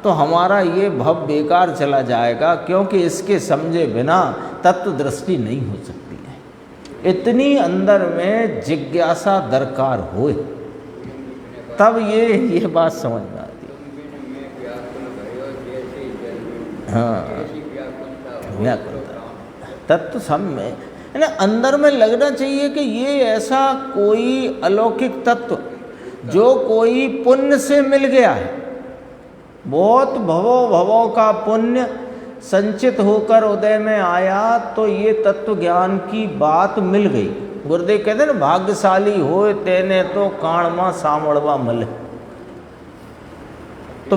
तो हमारा ये भव बेकार चला जाएगा, क्योंकि इसके समझे बिना तत्व दृष्टि नहीं हो सकती है। इतनी अंदर में जिज्ञासा दरकार हो, तब ये बात समझ में आती है। हाँ, व्याकुलता तत्व सब में है ना, अंदर में लगना चाहिए कि ये ऐसा कोई अलौकिक तत्व जो कोई पुण्य से मिल गया है, बहुत भवों का पुण्य संचित होकर उदय में आया, तो ये तत्व ज्ञान की बात मिल गई। गुरुदेव कहते हैं ना, भाग्यशाली होए तेने तो काणमा सामड़वा मल। तो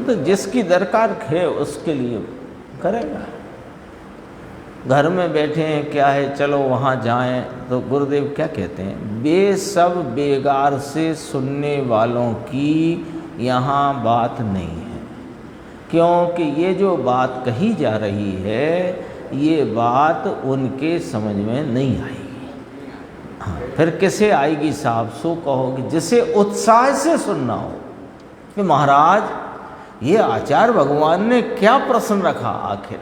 तो जिसकी दरकार है उसके लिए करेगा। घर में बैठे हैं, क्या है, चलो वहाँ जाएं। तो गुरुदेव क्या कहते हैं, बे सब बेगार से सुनने वालों की यहाँ बात नहीं है, क्योंकि ये जो बात कही जा रही है ये बात उनके समझ में नहीं आएगी। हाँ, फिर किसे आएगी साहब? सो कहोगे जिसे उत्साह से सुनना हो कि महाराज ये आचार्य भगवान ने क्या प्रश्न रखा आखिर,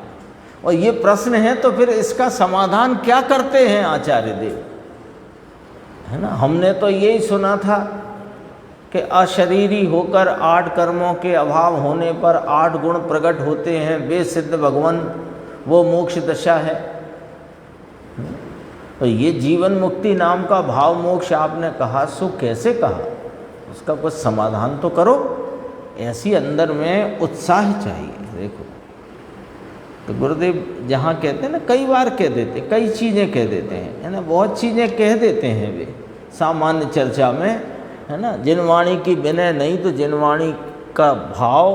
और ये प्रश्न है तो फिर इसका समाधान क्या करते हैं आचार्य देव, है ना। हमने तो यही सुना था कि अशरीरी होकर 8 कर्मों के अभाव होने पर 8 गुण प्रकट होते हैं, वे सिद्ध भगवंत, वो मोक्ष दशा है। तो ये जीवन मुक्ति नाम का भाव मोक्ष आपने कहा, सो कैसे कहा, उसका कुछ समाधान तो करो। ऐसी अंदर में उत्साह चाहिए। देखो तो गुरुदेव जहाँ कहते हैं ना, कई बार कह देते, कई चीज़ें कह देते हैं, है ना, बहुत चीज़ें कह देते हैं वे सामान्य चर्चा में, है ना। जिनवाणी की विनय नहीं तो जिनवाणी का भाव,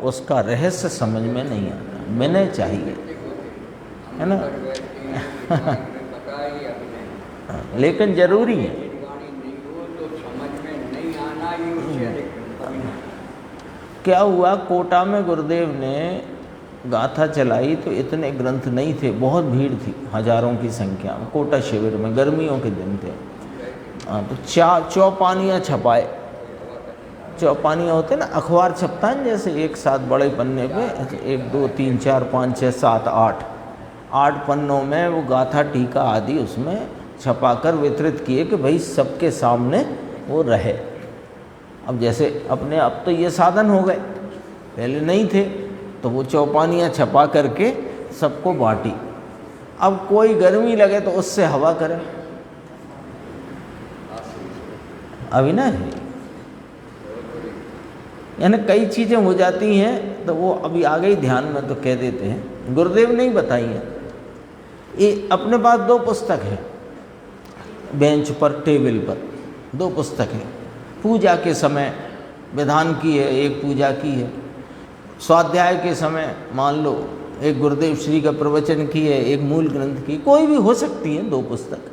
उसका रहस्य समझ में नहीं आता, विनय चाहिए, है ना। लेकिन जरूरी है। क्या हुआ, कोटा में गुरुदेव ने गाथा चलाई तो इतने ग्रंथ नहीं थे, बहुत भीड़ थी, हजारों की संख्या में। कोटा शिविर में गर्मियों के दिन थे। तो चौपानियाँ छपाए, चौपानियाँ होते ना, अखबार छपता है जैसे, एक साथ बड़े पन्ने पे 1 2 3 4 5 6 7 8 पन्नों में वो गाथा टीका आदि उसमें छपाकर वितरित किए कि भाई सबके सामने वो रहे। अब जैसे अपने अब तो ये साधन हो गए, पहले नहीं थे, तो वो चौपानियाँ छपा करके सबको बांटी। अब कोई गर्मी लगे तो उससे हवा करे, अभी ना है, यानी कई चीज़ें हो जाती हैं तो वो अभी आ गई ध्यान में तो कह देते हैं। गुरुदेव ने ही बताई है। ये अपने पास 2 पुस्तक है, बेंच पर टेबल पर 2 पुस्तक है। पूजा के समय विधान की है, एक पूजा की है। स्वाध्याय के समय मान लो एक गुरुदेव श्री का प्रवचन की है, एक मूल ग्रंथ की, कोई भी हो सकती है 2 पुस्तक।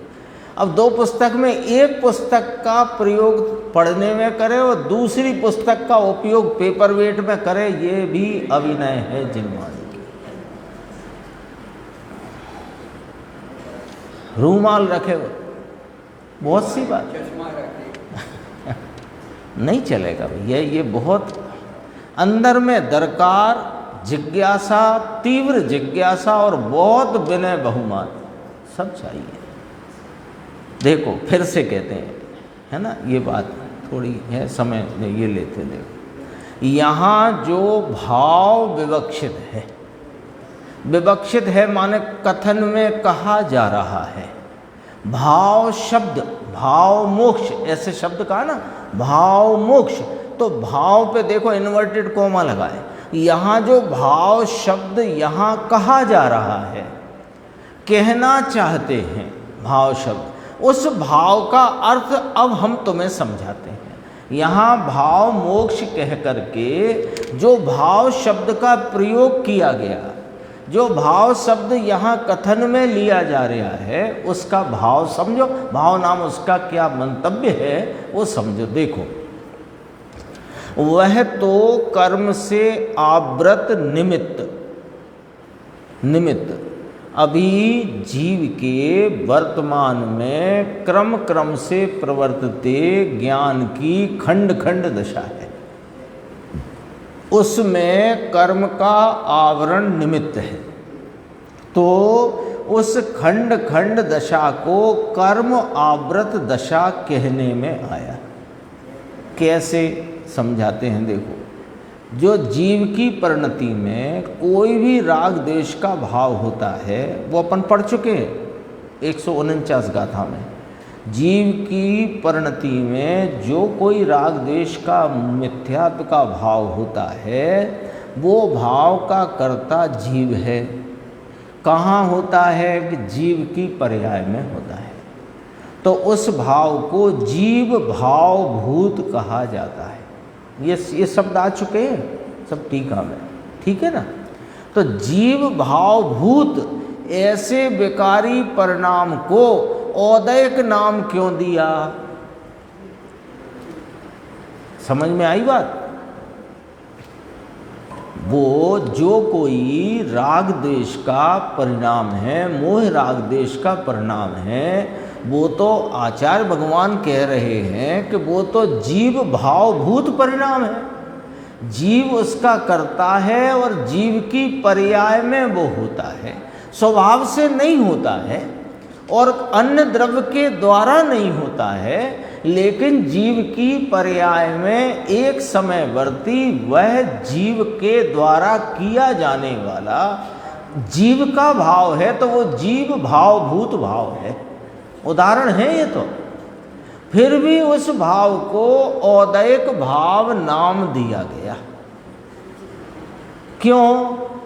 अब 2 पुस्तक में एक पुस्तक का प्रयोग पढ़ने में करे और दूसरी पुस्तक का उपयोग पेपर वेट में करे, ये भी अविनय है जिनवाणी की। रूमाल रखे हो, बहुत सी बात नहीं चलेगा भैया। ये बहुत अंदर में दरकार जिज्ञासा, तीव्र जिज्ञासा और बहुत विनय बहुमान सब चाहिए। देखो फिर से कहते हैं, है ना, ये बात थोड़ी है, समय में ये लेते। देखो यहाँ जो भाव विवक्षित है, विवक्षित है माने कथन में कहा जा रहा है। भाव शब्द, भाव मोक्ष, ऐसे शब्द कहा ना, भाव मोक्ष, तो भाव पे देखो इन्वर्टेड कोमा लगाए। यहाँ जो भाव शब्द यहाँ कहा जा रहा है, कहना चाहते हैं भाव शब्द, उस भाव का अर्थ अब हम तुम्हें समझाते हैं। यहाँ भाव मोक्ष कह करके जो भाव शब्द का प्रयोग किया गया, जो भाव शब्द यहाँ कथन में लिया जा रहा है, उसका भाव समझो, भाव नाम उसका क्या मंतव्य है वो समझो। देखो, वह तो कर्म से आवृत निमित्त अभी जीव के वर्तमान में क्रम क्रम से प्रवर्तते ज्ञान की खंड खंड दशा है। उसमें कर्म का आवरण निमित्त है, तो उस खंड खंड दशा को कर्म आवृत दशा कहने में आया। कैसे समझाते हैं, देखो, जो जीव की परिणति में कोई भी राग देश का भाव होता है, वो अपन पढ़ चुके हैं 149 गाथा में। जीव की परिणति में जो कोई राग देश का मिथ्यात्व का भाव होता है, वो भाव का कर्ता जीव है। कहाँ होता है कि जीव की पर्याय में होता है, तो उस भाव को जीव भाव भूत कहा जाता है। ये शब्द आ चुके हैं सब टीका में, ठीक है ना। तो जीव भाव भूत ऐसे विकारी परिणाम को औदयक नाम क्यों दिया? समझ में आई बात? वो जो कोई राग देश का परिणाम है, मोह राग देश का परिणाम है, वो तो आचार्य भगवान कह रहे हैं कि वो तो जीव भावभूत परिणाम है। जीव उसका करता है और जीव की पर्याय में वो होता है, स्वभाव से नहीं होता है और अन्य द्रव्य के द्वारा नहीं होता है, लेकिन जीव की पर्याय में एक समयवर्ती वह जीव के द्वारा किया जाने वाला जीव का भाव है, तो वो जीव भावभूत भाव है। उदाहरण है ये तो। फिर भी उस भाव को औदयिक भाव नाम दिया गया। क्यों?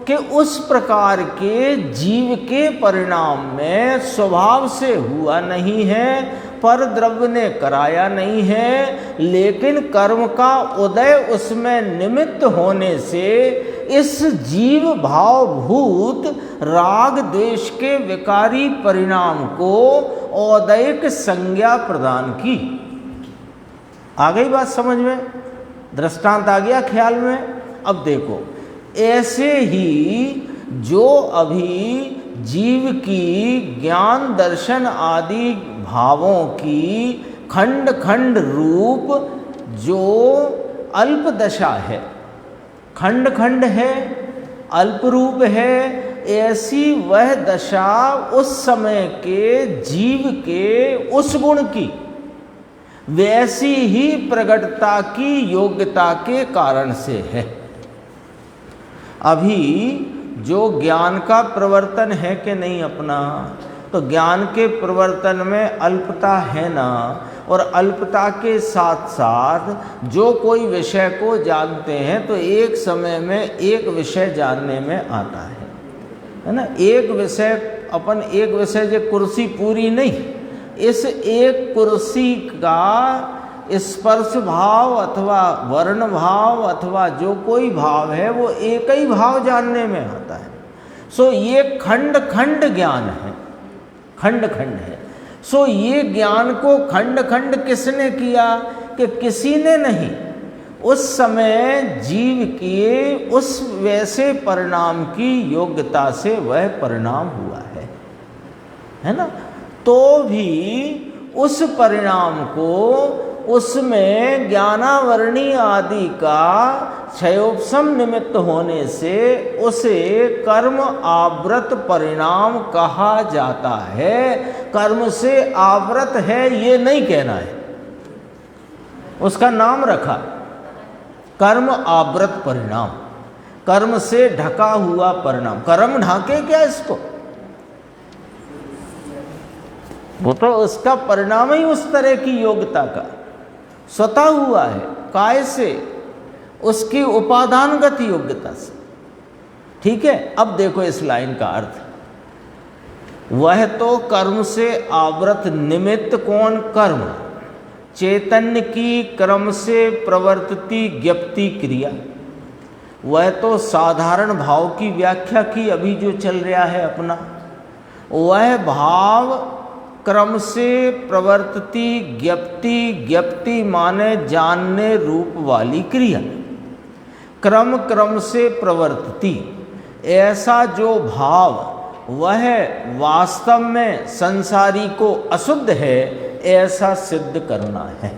कि उस प्रकार के जीव के परिणाम में स्वभाव से हुआ नहीं है, पर द्रव्य ने कराया नहीं है, लेकिन कर्म का उदय उसमें निमित्त होने से इस जीव भावभूत राग देश के विकारी परिणाम को औदयिक संज्ञा प्रदान की। आ गई बात समझ में? दृष्टांत आ गया ख्याल में? अब देखो, ऐसे ही जो अभी जीव की ज्ञान दर्शन आदि भावों की खंड खंड रूप जो अल्प दशा है, खंड खंड है, अल्प रूप है, ऐसी वह दशा उस समय के जीव के उस गुण की वैसी ही प्रगटता की योग्यता के कारण से है। अभी जो ज्ञान का प्रवर्तन है कि नहीं अपना, तो ज्ञान के प्रवर्तन में अल्पता है ना, और अल्पता के साथ साथ जो कोई विषय को जानते हैं तो एक समय में एक विषय जानने में आता है ना। एक विषय अपन एक विषय जो कुर्सी पूरी नहीं, इस एक कुर्सी का स्पर्श भाव अथवा वर्ण भाव अथवा जो कोई भाव है वो एक ही भाव जानने में आता है। सो ये खंड खंड ज्ञान है, खंड खंड है। सो ये ज्ञान को खंड खंड किसने किया? कि किसी ने नहीं, उस समय जीव के उस वैसे परिणाम की योग्यता से वह परिणाम हुआ है ना। तो भी उस परिणाम को उसमें ज्ञानावरणी आदि का क्षयोपशम निमित्त होने से उसे कर्म आवृत परिणाम कहा जाता है। कर्म से आवृत है ये नहीं कहना है, उसका नाम रखा कर्म आवृत परिणाम, कर्म से ढका हुआ परिणाम। कर्म ढाके क्या इसको, वो तो उसका परिणाम ही उस तरह की योग्यता का स्वतः हुआ है। काय से? उसकी उपादानगत योग्यता से। ठीक है, अब देखो इस लाइन का अर्थ, वह तो कर्म से आवृत निमित्त कौन? कर्म, चैतन्य की क्रम से प्रवर्तती ज्ञप्ति क्रिया। वह तो साधारण भाव की व्याख्या की, अभी जो चल रहा है अपना, वह भाव क्रम से प्रवर्तती ज्ञप्ति, ज्ञप्ति माने जानने रूप वाली क्रिया। क्रम क्रम से प्रवर्तती, ऐसा जो भाव वह वास्तव में संसारी को अशुद्ध है ऐसा सिद्ध करना है।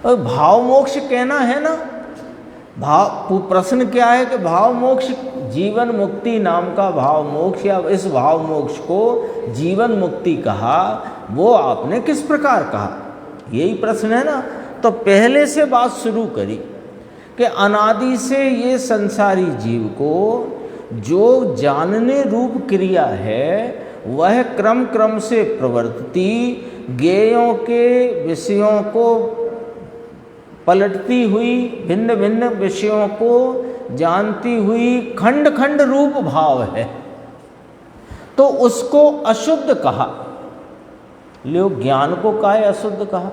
और भाव मोक्ष कहना है ना, भाव, प्रश्न क्या है कि भाव मोक्ष, जीवन मुक्ति नाम का भाव मोक्ष, या इस भाव मोक्ष को जीवन मुक्ति कहा, वो आपने किस प्रकार कहा, यही प्रश्न है ना। तो पहले से बात शुरू करी कि अनादि से ये संसारी जीव को जो जानने रूप क्रिया है वह क्रम क्रम से प्रवर्तती, ज्ञेयों के विषयों को पलटती हुई, भिन्न भिन्न विषयों को जानती हुई खंड खंड रूप भाव है, तो उसको अशुद्ध कहा। लो, ज्ञान को काहे अशुद्ध कहा?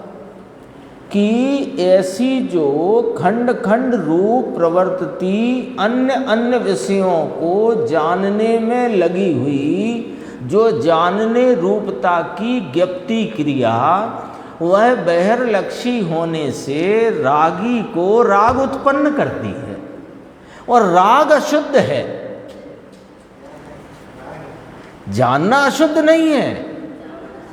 कि ऐसी जो खंड खंड रूप प्रवर्तती अन्य अन्य विषयों को जानने में लगी हुई जो जानने रूपता की ज्ञप्ति क्रिया, वह बहिर्लक्षी होने से रागी को राग उत्पन्न करती है, और राग अशुद्ध है। जानना अशुद्ध नहीं है,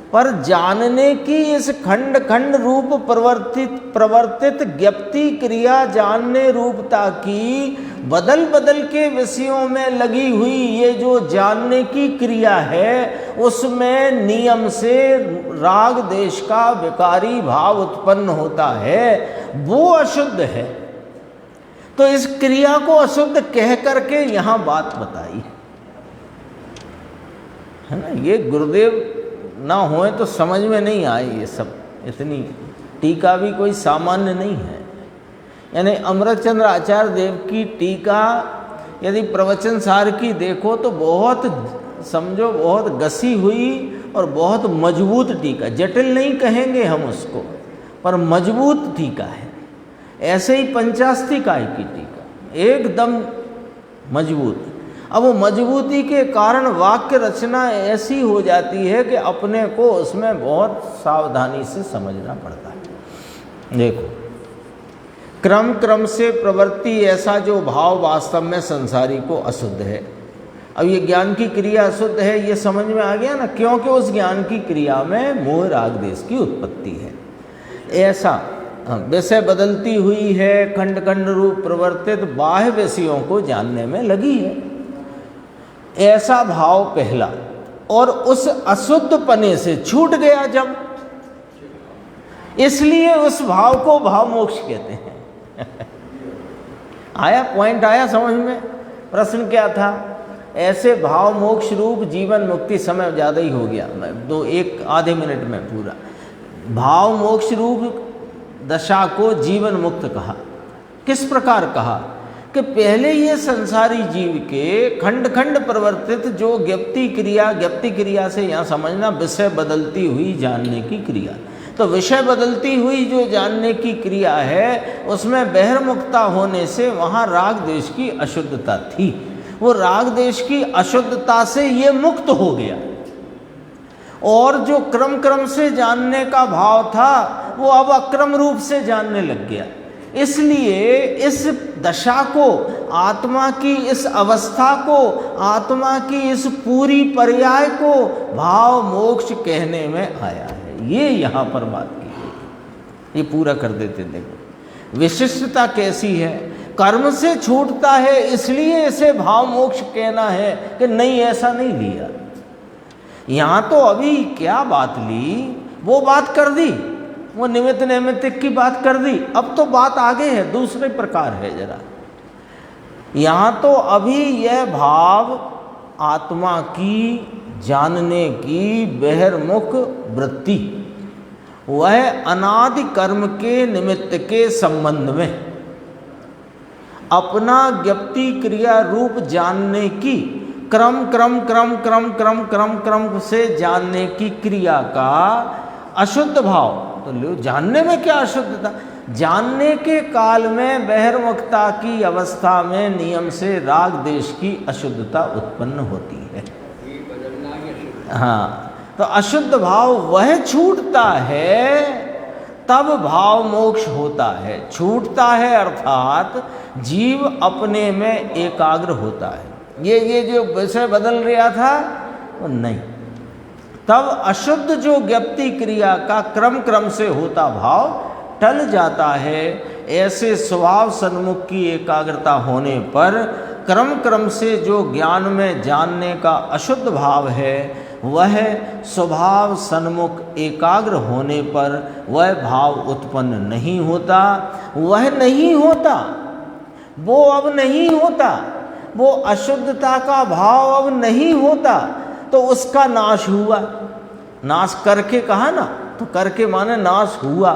पर जानने की इस खंड खंड रूप प्रवर्तित ज्ञप्ति क्रिया, जानने रूपता की बदल बदल के विषयों में लगी हुई ये जो जानने की क्रिया है, उसमें नियम से राग देश का विकारी भाव उत्पन्न होता है, वो अशुद्ध है। तो इस क्रिया को अशुद्ध कह करके यहाँ बात बताई है ना। ये गुरुदेव ना होए तो समझ में नहीं आए ये सब, इतनी टीका भी कोई सामान्य नहीं है। यानी अमृतचंद्र आचार्य देव की टीका यदि प्रवचन सार की देखो तो बहुत, समझो बहुत घसी हुई और बहुत मजबूत टीका, जटिल नहीं कहेंगे हम उसको, पर मजबूत टीका है। ऐसे ही पंचास्तिकाय की टीका एकदम मजबूत। अब वो मजबूती के कारण वाक्य रचना ऐसी हो जाती है कि अपने को उसमें बहुत सावधानी से समझना पड़ता है। देखो, क्रम क्रम से प्रवृत्ति, ऐसा जो भाव वास्तव में संसारी को अशुद्ध है। अब ये ज्ञान की क्रिया अशुद्ध है, ये समझ में आ गया ना, क्योंकि उस ज्ञान की क्रिया में मोह राग देश की उत्पत्ति है। ऐसा विषय बदलती हुई है, खंड खंड रूप प्रवर्तित बाह्य विषयों को जानने में लगी है, ऐसा भाव पहला, और उस अशुद्ध पने से छूट गया जब, इसलिए उस भाव को भाव मोक्ष कहते हैं। आया पॉइंट, आया समझ में? प्रश्न क्या था? ऐसे भाव मोक्ष रूप जीवन मुक्ति, समय ज़्यादा ही हो गया, दो एक आधे मिनट में पूरा। भाव मोक्ष रूप दशा को जीवन मुक्त कहा। किस प्रकार कहा? कि पहले ये संसारी जीव के खंड खंड प्रवर्तित जो ज्ञप्ति क्रिया से यहाँ समझना विषय बदलती हुई जानने की क्रिया। तो विषय बदलती हुई जो जानने की क्रिया है उसमें बहिर्मुखता होने से वहाँ राग देश की अशुद्धता थी, वो राग देश की अशुद्धता से ये मुक्त हो गया, और जो क्रम क्रम से जानने का भाव था वो अब अक्रम रूप से जानने लग गया। इसलिए इस दशा को, आत्मा की इस अवस्था को, आत्मा की इस पूरी पर्याय को भाव मोक्ष कहने में आया है। ये यहाँ पर बात की गई। ये पूरा कर देते। देखो विशिष्टता कैसी है, कर्म से छूटता है इसलिए इसे भाव मोक्ष कहना है कि नहीं, ऐसा नहीं लिया। यहाँ तो अभी क्या बात ली, वो बात कर दी, वो निमित्त नैमित्तिक की बात कर दी। अब तो बात आगे है, दूसरे प्रकार है जरा। यहाँ तो अभी यह भाव आत्मा की जानने की बहिर्मुख वृत्ति, वह अनादि कर्म के निमित्त के संबंध में अपना ज्ञप्ति क्रिया रूप जानने की क्रम क्रम क्रम क्रम क्रम क्रम क्रम से जानने की क्रिया का अशुद्ध भाव। तो लो, जानने में क्या अशुद्धता? जानने के काल में बहिर्मुखता की अवस्था में नियम से राग देश की अशुद्धता उत्पन्न होती है। हाँ, तो अशुद्ध भाव वह छूटता है तब भाव मोक्ष होता है। छूटता है अर्थात जीव अपने में एकाग्र होता है। ये जो विषय बदल रहा था वो नहीं, तब अशुद्ध जो ज्ञप्ति क्रिया का क्रम क्रम से होता भाव टल जाता है। ऐसे स्वभाव सन्मुख की एकाग्रता होने पर क्रम क्रम से जो ज्ञान में जानने का अशुद्ध भाव है, वह स्वभाव सन्मुख एकाग्र होने पर वह भाव उत्पन्न नहीं होता। वह नहीं होता, वो अब नहीं होता, वो अशुद्धता का भाव अब नहीं होता, तो उसका नाश हुआ। नाश करके कहा ना, तो करके माने नाश हुआ,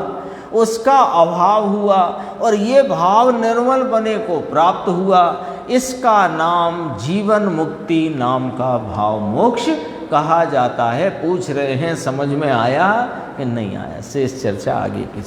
उसका अभाव हुआ और ये भाव निर्मल बने को प्राप्त हुआ। इसका नाम जीवन मुक्ति नाम का भाव मोक्ष कहा जाता है। पूछ रहे हैं समझ में आया कि नहीं आया? शेष चर्चा आगे की।